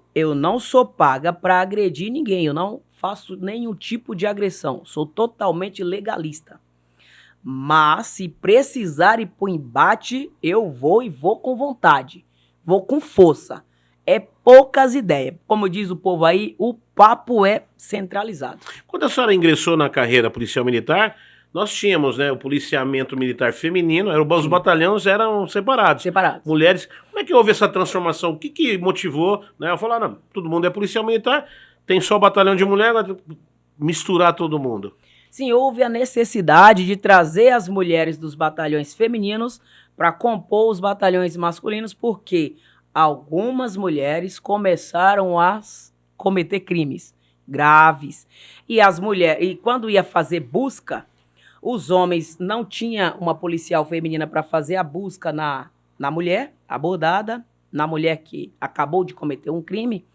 Speaker 2: paga para agredir ninguém, eu não faço nenhum tipo de agressão, sou totalmente legalista. Mas se precisar ir pro embate, eu vou e vou com vontade. Vou com força. É poucas ideias. Como diz o povo aí, o papo é centralizado.
Speaker 1: Quando a senhora ingressou na carreira policial militar, nós tínhamos, né, o policiamento militar feminino, os batalhões eram separados. Mulheres. Como é que houve essa transformação? O que motivou? Né? Eu falar, não, todo mundo é policial militar, tem só batalhão de mulher, misturar todo mundo.
Speaker 2: Sim, houve a necessidade de trazer as mulheres dos batalhões femininos para compor os batalhões masculinos, porque algumas mulheres começaram a cometer crimes graves. E as mulheres, e quando ia fazer busca, os homens não tinham uma policial feminina para fazer a busca na mulher abordada, na mulher que acabou de cometer um crime,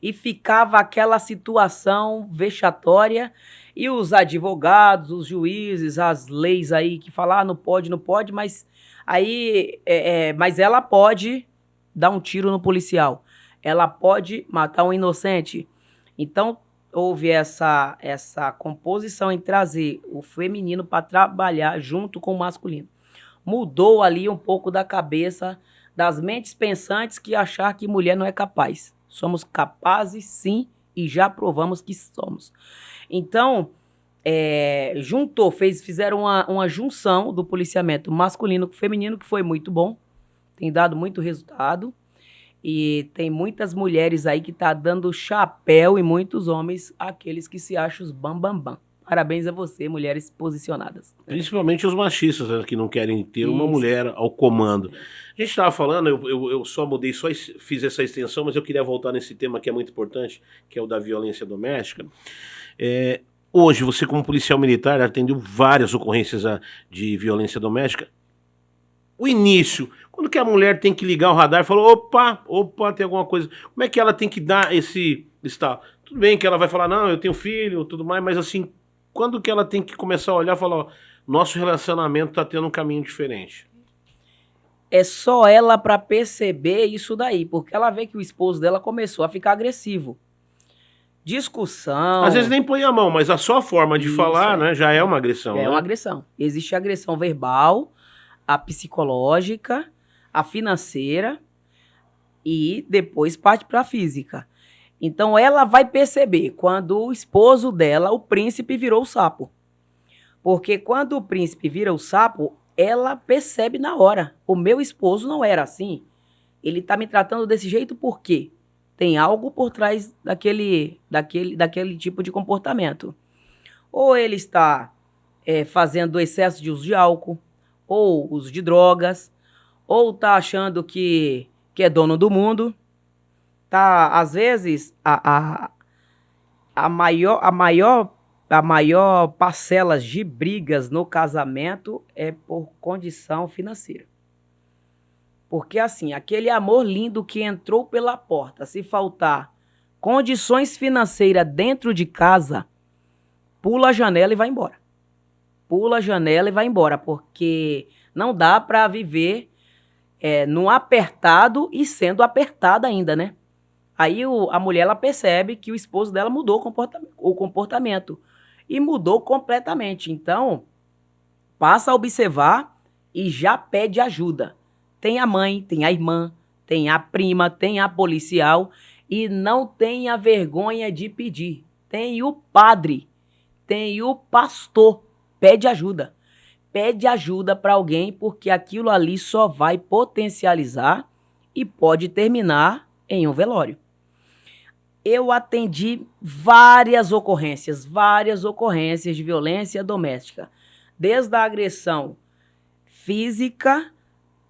Speaker 2: e ficava aquela situação vexatória E os advogados, os juízes, as leis aí que falam, não pode, não pode, mas aí, mas ela pode dar um tiro no policial. Ela pode matar um inocente. Então, houve essa composição em trazer o feminino para trabalhar junto com o masculino. Mudou ali um pouco da cabeça das mentes pensantes que achar que mulher não é capaz. Somos capazes, sim, e já provamos que somos. Então, fizeram uma junção do policiamento masculino com feminino, que foi muito bom, tem dado muito resultado. E tem muitas mulheres aí que tá dando chapéu e muitos homens, aqueles que se acham os bam. Parabéns a você, mulheres posicionadas.
Speaker 1: Principalmente os machistas, né, que não querem ter uma mulher ao comando. A gente estava falando, eu só mudei, fiz essa extensão, mas eu queria voltar nesse tema que é muito importante, que é o da violência doméstica. Hoje, você como policial militar atendeu várias ocorrências de violência doméstica. O início, quando que a mulher tem que ligar o radar e falar, opa, tem alguma coisa. Como é que ela tem que dar esse estalo? Tudo bem que ela vai falar, não, eu tenho filho, tudo mais, mas assim, quando que ela tem que começar a olhar e falar, ó, nosso relacionamento tá tendo um caminho diferente?
Speaker 2: É só ela para perceber isso daí, porque ela vê que o esposo dela começou a ficar agressivo. Discussão.
Speaker 1: Às vezes nem põe a mão, mas a só forma de falar, né, já é uma agressão.
Speaker 2: É uma agressão. Existe a agressão verbal, a psicológica, a financeira e depois parte para a física. Então ela vai perceber quando o esposo dela, o príncipe, virou o sapo. Porque quando o príncipe vira o sapo, ela percebe na hora. O meu esposo não era assim. Ele está me tratando desse jeito por quê? Tem algo por trás daquele tipo de comportamento. Ou ele está fazendo excesso de uso de álcool, ou uso de drogas, ou está achando que é dono do mundo. Tá, às vezes, a maior parcela de brigas no casamento é por condição financeira. Porque, assim, aquele amor lindo que entrou pela porta, se faltar condições financeiras dentro de casa, pula a janela e vai embora. Pula a janela e vai embora, porque não dá para viver no apertado e sendo apertada ainda, né? Aí a mulher ela percebe que o esposo dela mudou o comportamento e mudou completamente. Então, passa a observar e já pede ajuda. Tem a mãe, tem a irmã, tem a prima, tem a policial e não tenha vergonha de pedir. Tem o padre, tem o pastor, pede ajuda. Pede ajuda para alguém porque aquilo ali só vai potencializar e pode terminar em um velório. Eu atendi várias ocorrências de violência doméstica, desde a agressão física,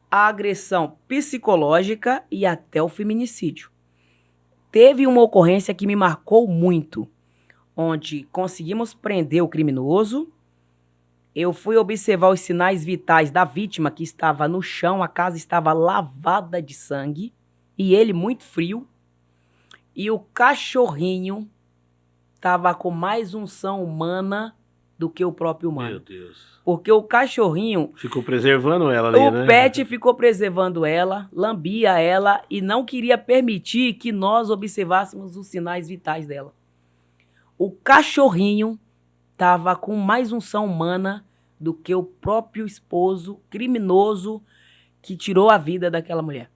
Speaker 2: a agressão psicológica e até o feminicídio. Teve uma ocorrência que me marcou muito, onde conseguimos prender o criminoso. Eu fui observar os sinais vitais da vítima que estava no chão, a casa estava lavada de sangue e ele muito frio. E o cachorrinho estava com mais unção humana do que o próprio humano.
Speaker 1: Meu Deus.
Speaker 2: Porque o cachorrinho...
Speaker 1: ficou preservando ela ali, né?
Speaker 2: O pet ficou preservando ela, lambia ela e não queria permitir que nós observássemos os sinais vitais dela. O cachorrinho estava com mais unção humana do que o próprio esposo criminoso que tirou a vida daquela mulher.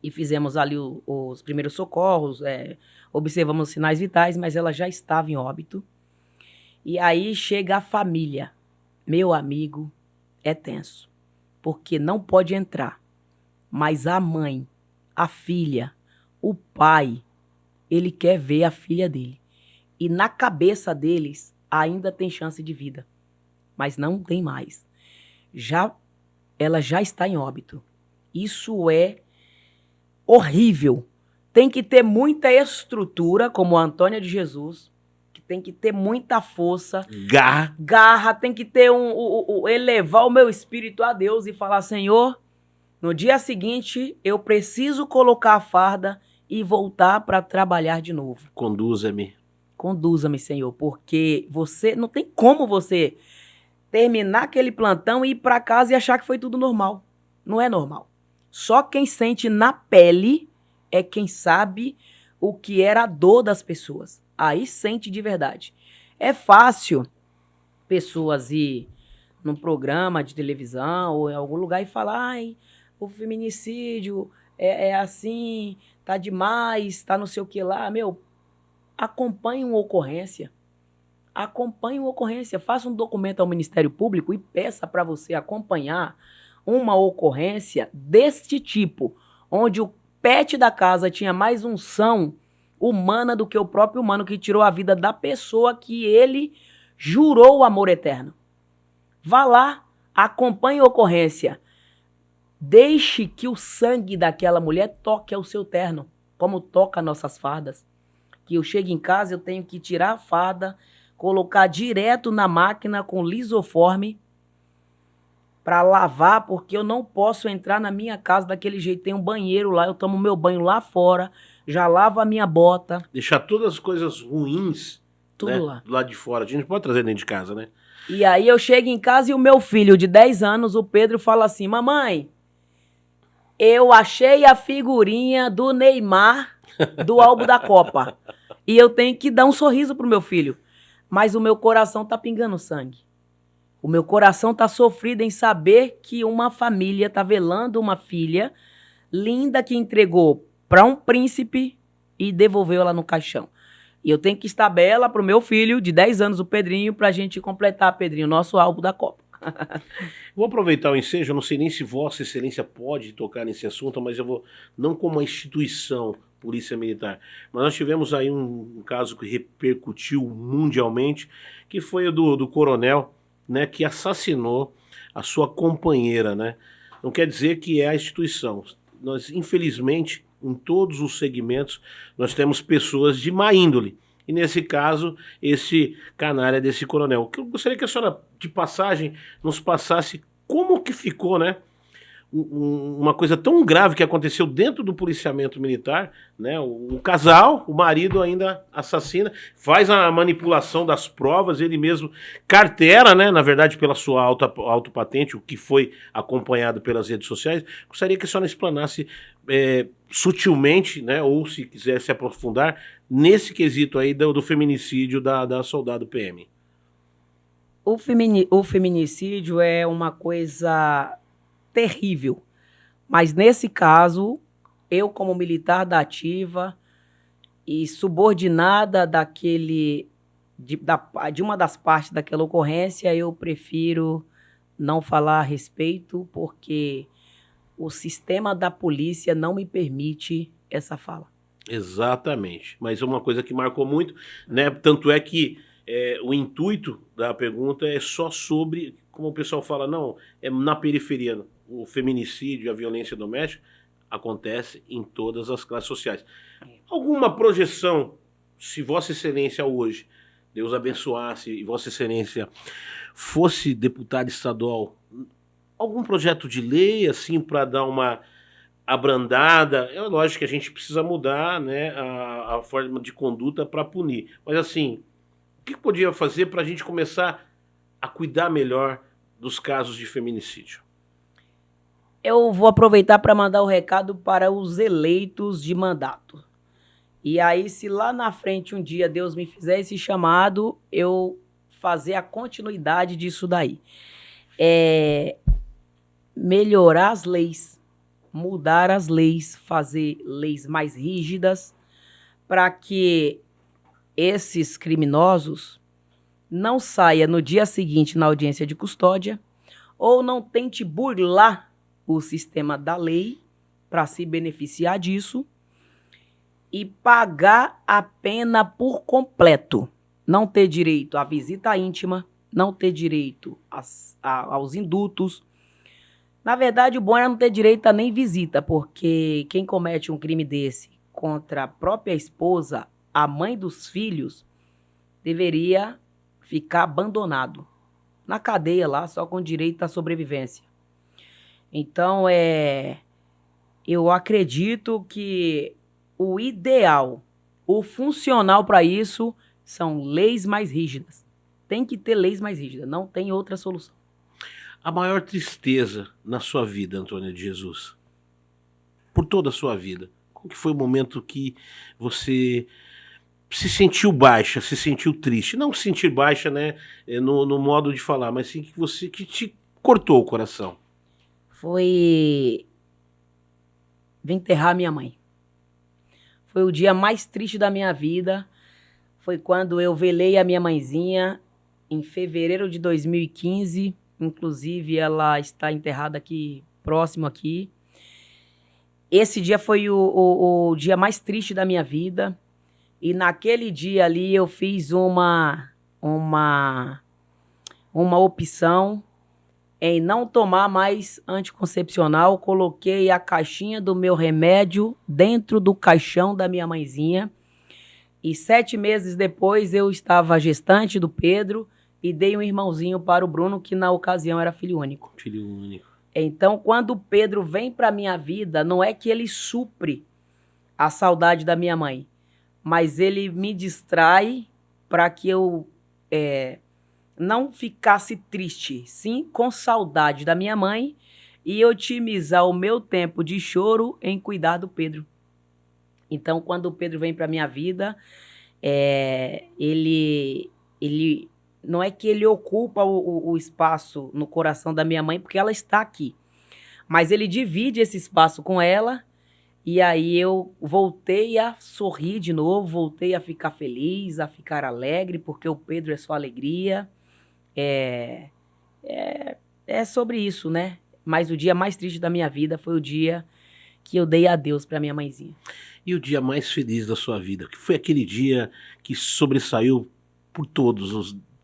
Speaker 2: E fizemos ali os primeiros socorros, observamos os sinais vitais, mas ela já estava em óbito. E aí chega a família. Meu amigo, é tenso, porque não pode entrar. Mas a mãe, a filha, o pai, ele quer ver a filha dele. E na cabeça deles ainda tem chance de vida, mas não tem mais. Ela já está em óbito. Isso é horrível. Tem que ter muita estrutura, como a Antônia de Jesus, que tem que ter muita força. Garra, tem que ter elevar o meu espírito a Deus e falar, Senhor, no dia seguinte eu preciso colocar a farda e voltar para trabalhar de novo.
Speaker 1: Conduza-me.
Speaker 2: Conduza-me, Senhor, porque você não tem como você terminar aquele plantão e ir para casa e achar que foi tudo normal. Não é normal. Só quem sente na pele é quem sabe o que era a dor das pessoas. Aí sente de verdade. É fácil pessoas ir num programa de televisão ou em algum lugar e falar: ai, o feminicídio é assim, tá demais, tá não sei o que lá. Meu, acompanhe uma ocorrência. Acompanhe uma ocorrência. Faça um documento ao Ministério Público e peça para você acompanhar uma ocorrência deste tipo, onde o pet da casa tinha mais unção humana do que o próprio humano que tirou a vida da pessoa que ele jurou o amor eterno. Vá lá, acompanhe a ocorrência. Deixe que o sangue daquela mulher toque ao seu terno, como toca nossas fardas. Que eu chego em casa, eu tenho que tirar a farda, colocar direto na máquina com lisoforme para lavar, porque eu não posso entrar na minha casa daquele jeito. Tem um banheiro lá, eu tomo meu banho lá fora, já lavo a minha bota.
Speaker 1: Deixar todas as coisas ruins,
Speaker 2: Tudo,
Speaker 1: né,
Speaker 2: lá.
Speaker 1: do lado de fora. A gente não pode trazer dentro de casa, né?
Speaker 2: E aí eu chego em casa e o meu filho de 10 anos, o Pedro, fala assim: mamãe, eu achei a figurinha do Neymar do álbum da Copa. E eu tenho que dar um sorriso pro meu filho. Mas o meu coração tá pingando sangue. O meu coração tá sofrido em saber que uma família tá velando uma filha linda que entregou para um príncipe e devolveu ela no caixão. E eu tenho que estar bela pro meu filho de 10 anos, o Pedrinho, pra gente completar, Pedrinho, nosso álbum da Copa.
Speaker 1: Vou aproveitar o ensejo, eu não sei nem se Vossa Excelência pode tocar nesse assunto, mas eu vou, não como uma instituição, Polícia Militar, mas nós tivemos aí um caso que repercutiu mundialmente, que foi o do coronel, né, que assassinou a sua companheira, né? Não quer dizer que é a instituição. Nós, infelizmente, em todos os segmentos, nós temos pessoas de má índole. E nesse caso, esse canalha desse coronel. Eu gostaria que a senhora, de passagem, nos passasse como que ficou, né? Uma coisa tão grave que aconteceu dentro do policiamento militar, né? O casal, o marido ainda assassina, faz a manipulação das provas, ele mesmo carteira, né? Na verdade, pela sua autopatente, o que foi acompanhado pelas redes sociais. Gostaria que a senhora explanasse sutilmente, né? Ou se quiser se aprofundar, nesse quesito aí do feminicídio da soldado PM.
Speaker 2: O feminicídio é uma coisa terrível, mas nesse caso, eu como militar da ativa e subordinada de uma das partes daquela ocorrência, eu prefiro não falar a respeito, porque o sistema da polícia não me permite essa fala.
Speaker 1: Exatamente, mas é uma coisa que marcou muito, né? Tanto é que o intuito da pergunta é só sobre, como o pessoal fala, não, é na periferia. O feminicídio, a violência doméstica acontece em todas as classes sociais. Alguma projeção, se Vossa Excelência hoje, Deus abençoasse, e Vossa Excelência fosse deputada estadual, algum projeto de lei, assim, para dar uma abrandada? É lógico que a gente precisa mudar, né, a forma de conduta para punir. Mas, assim, o que podia fazer para a gente começar a cuidar melhor dos casos de feminicídio?
Speaker 2: Eu vou aproveitar para mandar o recado para os eleitos de mandato. E aí, se lá na frente um dia Deus me fizer esse chamado, eu fazer a continuidade disso daí. Melhorar as leis, mudar as leis, fazer leis mais rígidas para que esses criminosos não saiam no dia seguinte na audiência de custódia ou não tente burlar o sistema da lei para se beneficiar disso e pagar a pena por completo. Não ter direito à visita íntima, não ter direito aos indultos. Na verdade, o bom era não ter direito a nem visita, porque quem comete um crime desse contra a própria esposa, a mãe dos filhos, deveria ficar abandonado na cadeia lá, só com direito à sobrevivência. Então, eu acredito que o ideal, o funcional para isso, são leis mais rígidas. Tem que ter leis mais rígidas, não tem outra solução.
Speaker 1: A maior tristeza na sua vida, Antônia de Jesus, por toda a sua vida, qual que foi o momento que você se sentiu baixa, se sentiu triste? Não se sentir baixa, né, no modo de falar, mas sim que te cortou o coração.
Speaker 2: Foi vim enterrar minha mãe. Foi o dia mais triste da minha vida. Foi quando eu velei a minha mãezinha em fevereiro de 2015. Inclusive, ela está enterrada aqui, próximo aqui. Esse dia foi o dia mais triste da minha vida. E naquele dia ali eu fiz uma opção em não tomar mais anticoncepcional. Coloquei a caixinha do meu remédio dentro do caixão da minha mãezinha. E 7 meses depois eu estava gestante do Pedro e dei um irmãozinho para o Bruno, que na ocasião era filho único.
Speaker 1: Filho único.
Speaker 2: Então, quando o Pedro vem para minha vida, não é que ele supre a saudade da minha mãe, mas ele me distrai para que eu não ficasse triste, sim com saudade da minha mãe e otimizar o meu tempo de choro em cuidar do Pedro. Então, quando o Pedro vem para minha vida, ele não é que ele ocupa o espaço no coração da minha mãe, porque ela está aqui, mas ele divide esse espaço com ela. E aí eu voltei a sorrir de novo, voltei a ficar feliz, a ficar alegre, porque o Pedro é só alegria. É sobre isso, né? Mas o dia mais triste da minha vida foi o dia que eu dei adeus para minha mãezinha.
Speaker 1: E o dia mais feliz da sua vida? Que foi aquele dia que sobressaiu por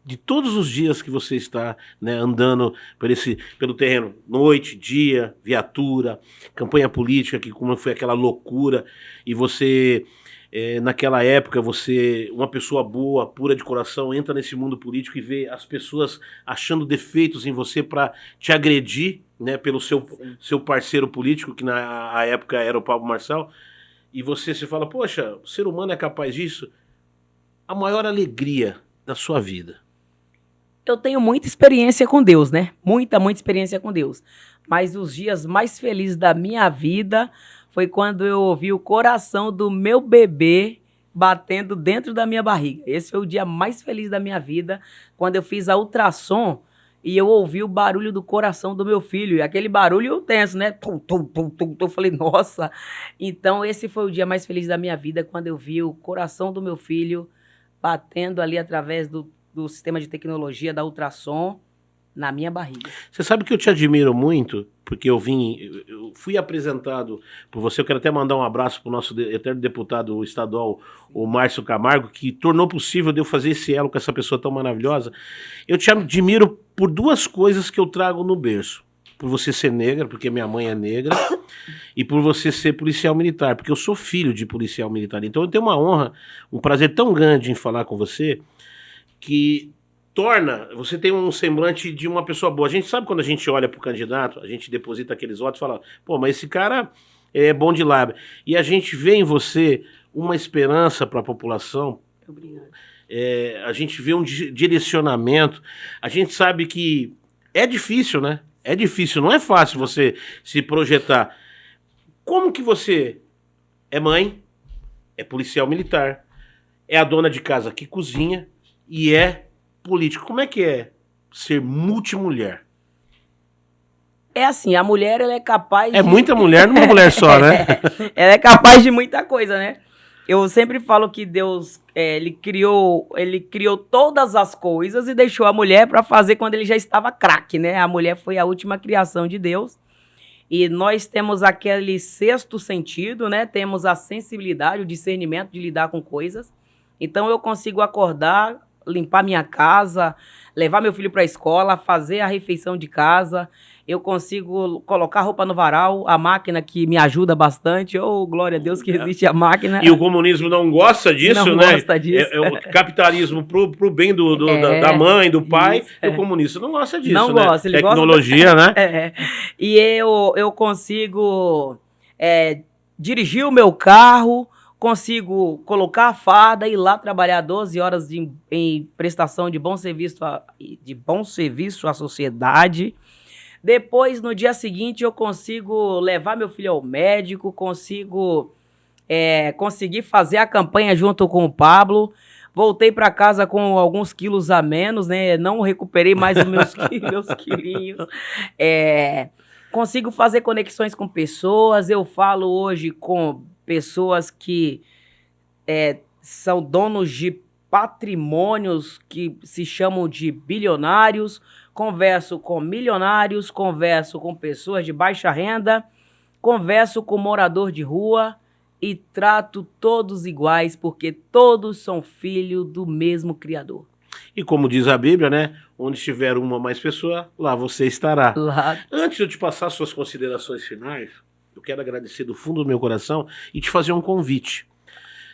Speaker 1: de todos os dias que você está, né, andando pelo terreno, noite, dia, viatura, campanha política, que como foi aquela loucura, e você, naquela época, você, uma pessoa boa, pura de coração, entra nesse mundo político e vê as pessoas achando defeitos em você para te agredir, né, pelo seu parceiro político, que na época era o Pablo Marçal, e você se fala, poxa, o ser humano é capaz disso? A maior alegria da sua vida?
Speaker 2: Eu tenho muita experiência com Deus, né? Muita experiência com Deus. Mas os dias mais felizes da minha vida foi quando eu ouvi o coração do meu bebê batendo dentro da minha barriga. Esse foi o dia mais feliz da minha vida, quando eu fiz a ultrassom e eu ouvi o barulho do coração do meu filho. E aquele barulho tenso, né? Tum, tum, tum, tum. Eu falei, nossa. Então esse foi o dia mais feliz da minha vida, quando eu vi o coração do meu filho batendo ali através do sistema de tecnologia da ultrassom na minha barriga.
Speaker 1: Você sabe que eu te admiro muito, porque eu fui apresentado por você. Eu quero até mandar um abraço para o nosso eterno deputado estadual, o Márcio Camargo, que tornou possível de eu fazer esse elo com essa pessoa tão maravilhosa. Eu te admiro por 2 coisas que eu trago no berço. Por você ser negra, porque minha mãe é negra, e por você ser policial militar, porque eu sou filho de policial militar. Então eu tenho uma honra, um prazer tão grande em falar com você, que você tem um semblante de uma pessoa boa. A gente sabe, quando a gente olha para o candidato, a gente deposita aqueles votos e fala, pô, mas esse cara é bom de lábia. E a gente vê em você uma esperança para a população.
Speaker 2: Obrigado.
Speaker 1: A gente vê um direcionamento. A gente sabe que é difícil, né? É difícil, não é fácil você se projetar. Como que você é mãe, é policial militar, é a dona de casa que cozinha e é político? Como é que é ser multimulher?
Speaker 2: É assim, a mulher, ela é capaz de...
Speaker 1: É muita mulher numa mulher só, né?
Speaker 2: Ela é capaz de muita coisa, né? Eu sempre falo que Deus, ele criou todas as coisas e deixou a mulher para fazer quando ele já estava craque, né? A mulher foi a última criação de Deus. E nós temos aquele 6º sentido, né? Temos a sensibilidade, o discernimento de lidar com coisas. Então eu consigo acordar, limpar minha casa, levar meu filho para a escola, fazer a refeição de casa. Eu consigo colocar roupa no varal, a máquina que me ajuda bastante. Oh, glória a Deus que existe a máquina.
Speaker 1: E o comunismo não gosta disso,
Speaker 2: não
Speaker 1: né?
Speaker 2: Gosta disso.
Speaker 1: É o capitalismo pro bem da mãe, do pai, isso, e o comunista não gosta disso,
Speaker 2: não
Speaker 1: né?
Speaker 2: Gosta, ele
Speaker 1: tecnologia,
Speaker 2: gosta
Speaker 1: né?
Speaker 2: E eu consigo dirigir o meu carro, consigo colocar a farda e ir lá trabalhar 12 horas em prestação de bom serviço à sociedade. Depois, no dia seguinte, eu consigo levar meu filho ao médico, consegui fazer a campanha junto com o Pablo. Voltei para casa com alguns quilos a menos, né? Não recuperei mais os meus quilinhos. Consigo fazer conexões com pessoas. Eu falo hoje com pessoas que são donos de patrimônios que se chamam de bilionários. Converso com milionários, converso com pessoas de baixa renda, converso com morador de rua e trato todos iguais, porque todos são filhos do mesmo Criador.
Speaker 1: E como diz a Bíblia, né? Onde estiver uma ou mais pessoa, lá você estará.
Speaker 2: Lá.
Speaker 1: Antes de eu te passar suas considerações finais, eu quero agradecer do fundo do meu coração e te fazer um convite.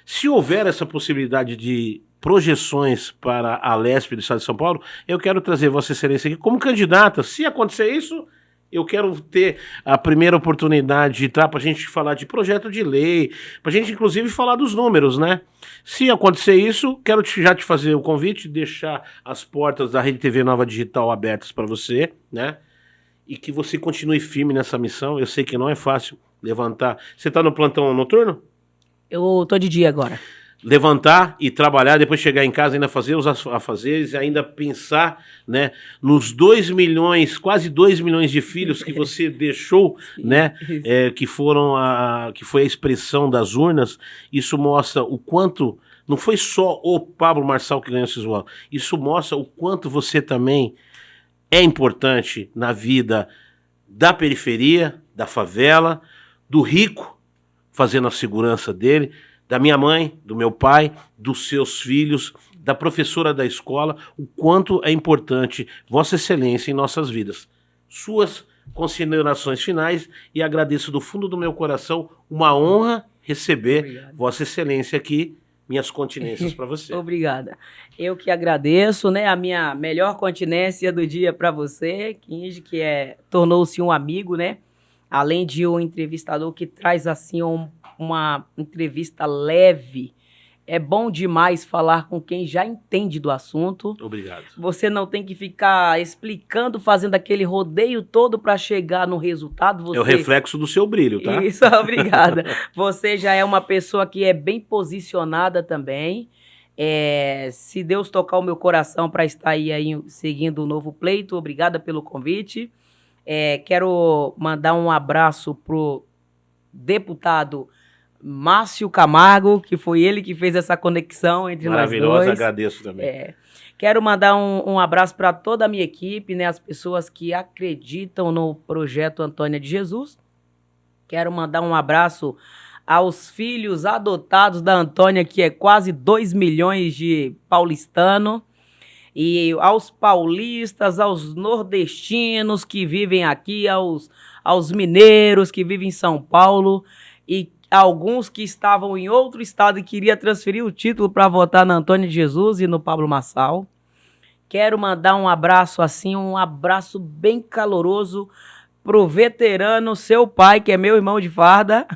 Speaker 1: Se houver essa possibilidade de projeções para a Lespe do Estado de São Paulo, eu quero trazer Vossa Excelência aqui como candidata. Se acontecer isso, eu quero ter a primeira oportunidade de entrar para a gente falar de projeto de lei, para a gente inclusive falar dos números, né? Se acontecer isso, quero já te fazer o convite, deixar as portas da Rede TV Nova Digital abertas para você, né? E que você continue firme nessa missão. Eu sei que não é fácil levantar. Você está no plantão noturno?
Speaker 2: Eu tô de dia agora.
Speaker 1: Levantar e trabalhar, depois chegar em casa, ainda fazer os afazeres, ainda pensar, né, nos 2 milhões, quase 2 milhões de filhos que você deixou, né, que foi a expressão das urnas. Isso mostra o quanto, não foi só o Pablo Marçal que ganhou esse voto, isso mostra o quanto você também é importante na vida da periferia, da favela, do rico, fazendo a segurança dele, da minha mãe, do meu pai, dos seus filhos, da professora da escola, o quanto é importante Vossa Excelência em nossas vidas. Suas considerações finais, e agradeço do fundo do meu coração, uma honra receber
Speaker 2: Obrigado.
Speaker 1: Vossa Excelência aqui, minhas continências para você.
Speaker 2: Obrigada. Eu que agradeço, né, a minha melhor continência do dia para você, Kinji, que tornou-se um amigo, né, além de um entrevistador que traz assim uma entrevista leve. É bom demais falar com quem já entende do assunto.
Speaker 1: Obrigado.
Speaker 2: Você não tem que ficar explicando, fazendo aquele rodeio todo para chegar no resultado. Você...
Speaker 1: É o reflexo do seu brilho, tá?
Speaker 2: Isso, obrigada. Você já é uma pessoa que é bem posicionada também. Se Deus tocar o meu coração para estar aí seguindo o novo pleito, obrigada pelo convite. Quero mandar um abraço pro deputado Márcio Camargo, que foi ele que fez essa conexão entre nós dois.
Speaker 1: Maravilhosa, agradeço também.
Speaker 2: Quero mandar um abraço para toda a minha equipe, né, as pessoas que acreditam no projeto Antônia de Jesus. Quero mandar um abraço aos filhos adotados da Antônia, que é quase 2 milhões de paulistanos, e aos paulistas, aos nordestinos que vivem aqui, aos mineiros que vivem em São Paulo, e alguns que estavam em outro estado e queriam transferir o título para votar na Antônia de Jesus e no Pablo Marçal. Quero mandar um abraço assim, um abraço bem caloroso pro veterano, seu pai, que é meu irmão de farda.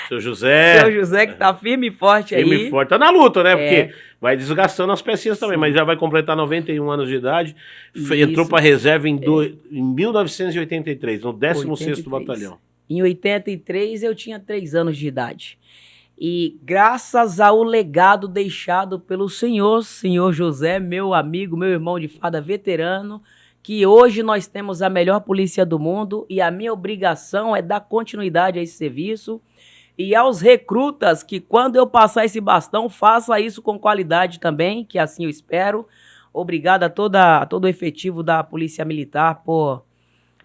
Speaker 1: Seu José.
Speaker 2: Seu José, que tá firme e forte aí.
Speaker 1: Firme e forte. Tá na luta, né? Porque vai desgastando as pecinhas também, mas já vai completar 91 anos de idade. Entrou pra reserva em 1983, no 16º Batalhão.
Speaker 2: Em 83 eu tinha 3 anos de idade. E graças ao legado deixado pelo senhor José, meu amigo, meu irmão de farda veterano, que hoje nós temos a melhor polícia do mundo, e a minha obrigação é dar continuidade a esse serviço. E aos recrutas, que quando eu passar esse bastão, faça isso com qualidade também, que assim eu espero. Obrigado a todo o efetivo da Polícia Militar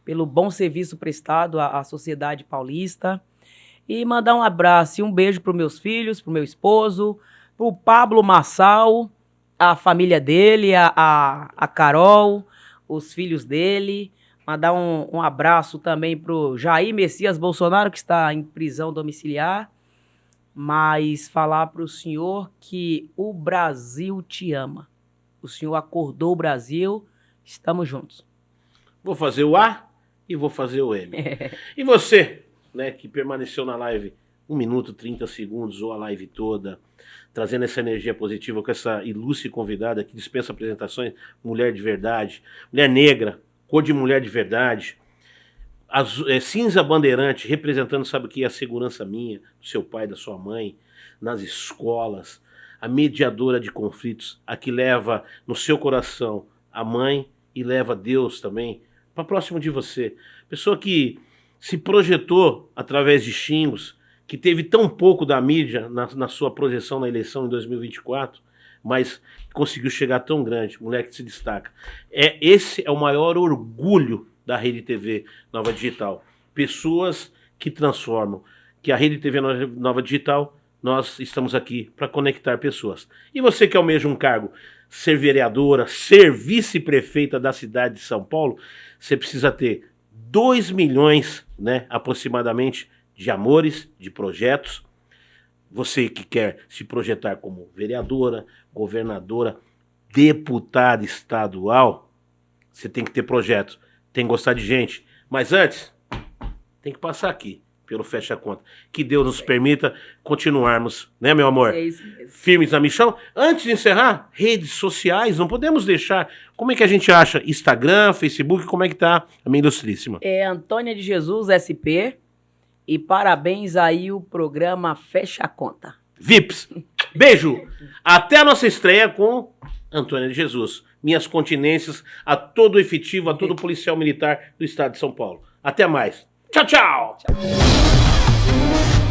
Speaker 2: pelo bom serviço prestado à sociedade paulista. E mandar um abraço e um beijo para os meus filhos, para o meu esposo, para o Pablo Marçal, a família dele, a Carol, os filhos dele. Mandar um abraço também para o Jair Messias Bolsonaro, que está em prisão domiciliar. Mas falar para o senhor que o Brasil te ama. O senhor acordou o Brasil, estamos juntos.
Speaker 1: Vou fazer o A e vou fazer o M. E você, né, que permaneceu na live 1 minuto, 30 segundos ou a live toda, trazendo essa energia positiva com essa ilustre convidada que dispensa apresentações, mulher de verdade, mulher negra, cor de mulher de verdade, cinza bandeirante, representando, sabe o que? A segurança minha, do seu pai, da sua mãe, nas escolas, a mediadora de conflitos, a que leva no seu coração a mãe e leva Deus também para próximo de você. Pessoa que se projetou através de xingos, que teve tão pouco da mídia na sua projeção na eleição em 2024, mas conseguiu chegar tão grande, mulher que se destaca. Esse é o maior orgulho da Rede TV Nova Digital. Pessoas que transformam, que a Rede TV Nova Digital, nós estamos aqui para conectar pessoas. E você que almeja um cargo, ser vereadora, ser vice-prefeita da cidade de São Paulo, você precisa ter 2 milhões, né, aproximadamente, de amores, de projetos. Você que quer se projetar como vereadora, governadora, deputada estadual, você tem que ter projetos, tem que gostar de gente. Mas antes, tem que passar aqui pelo Fecha Conta. Que Deus nos permita continuarmos, né, meu amor?
Speaker 2: É isso mesmo.
Speaker 1: Firmes na missão. Antes de encerrar, redes sociais, não podemos deixar. Como é que a gente acha? Instagram, Facebook, como é que tá a minha ilustríssima?
Speaker 2: É Antônia de Jesus SP. E parabéns aí o programa Fecha Conta.
Speaker 1: Vips, beijo. Até a nossa estreia com Antônia de Jesus. Minhas continências a todo efetivo, a todo policial militar do estado de São Paulo. Até mais. Tchau, tchau.
Speaker 2: Tchau.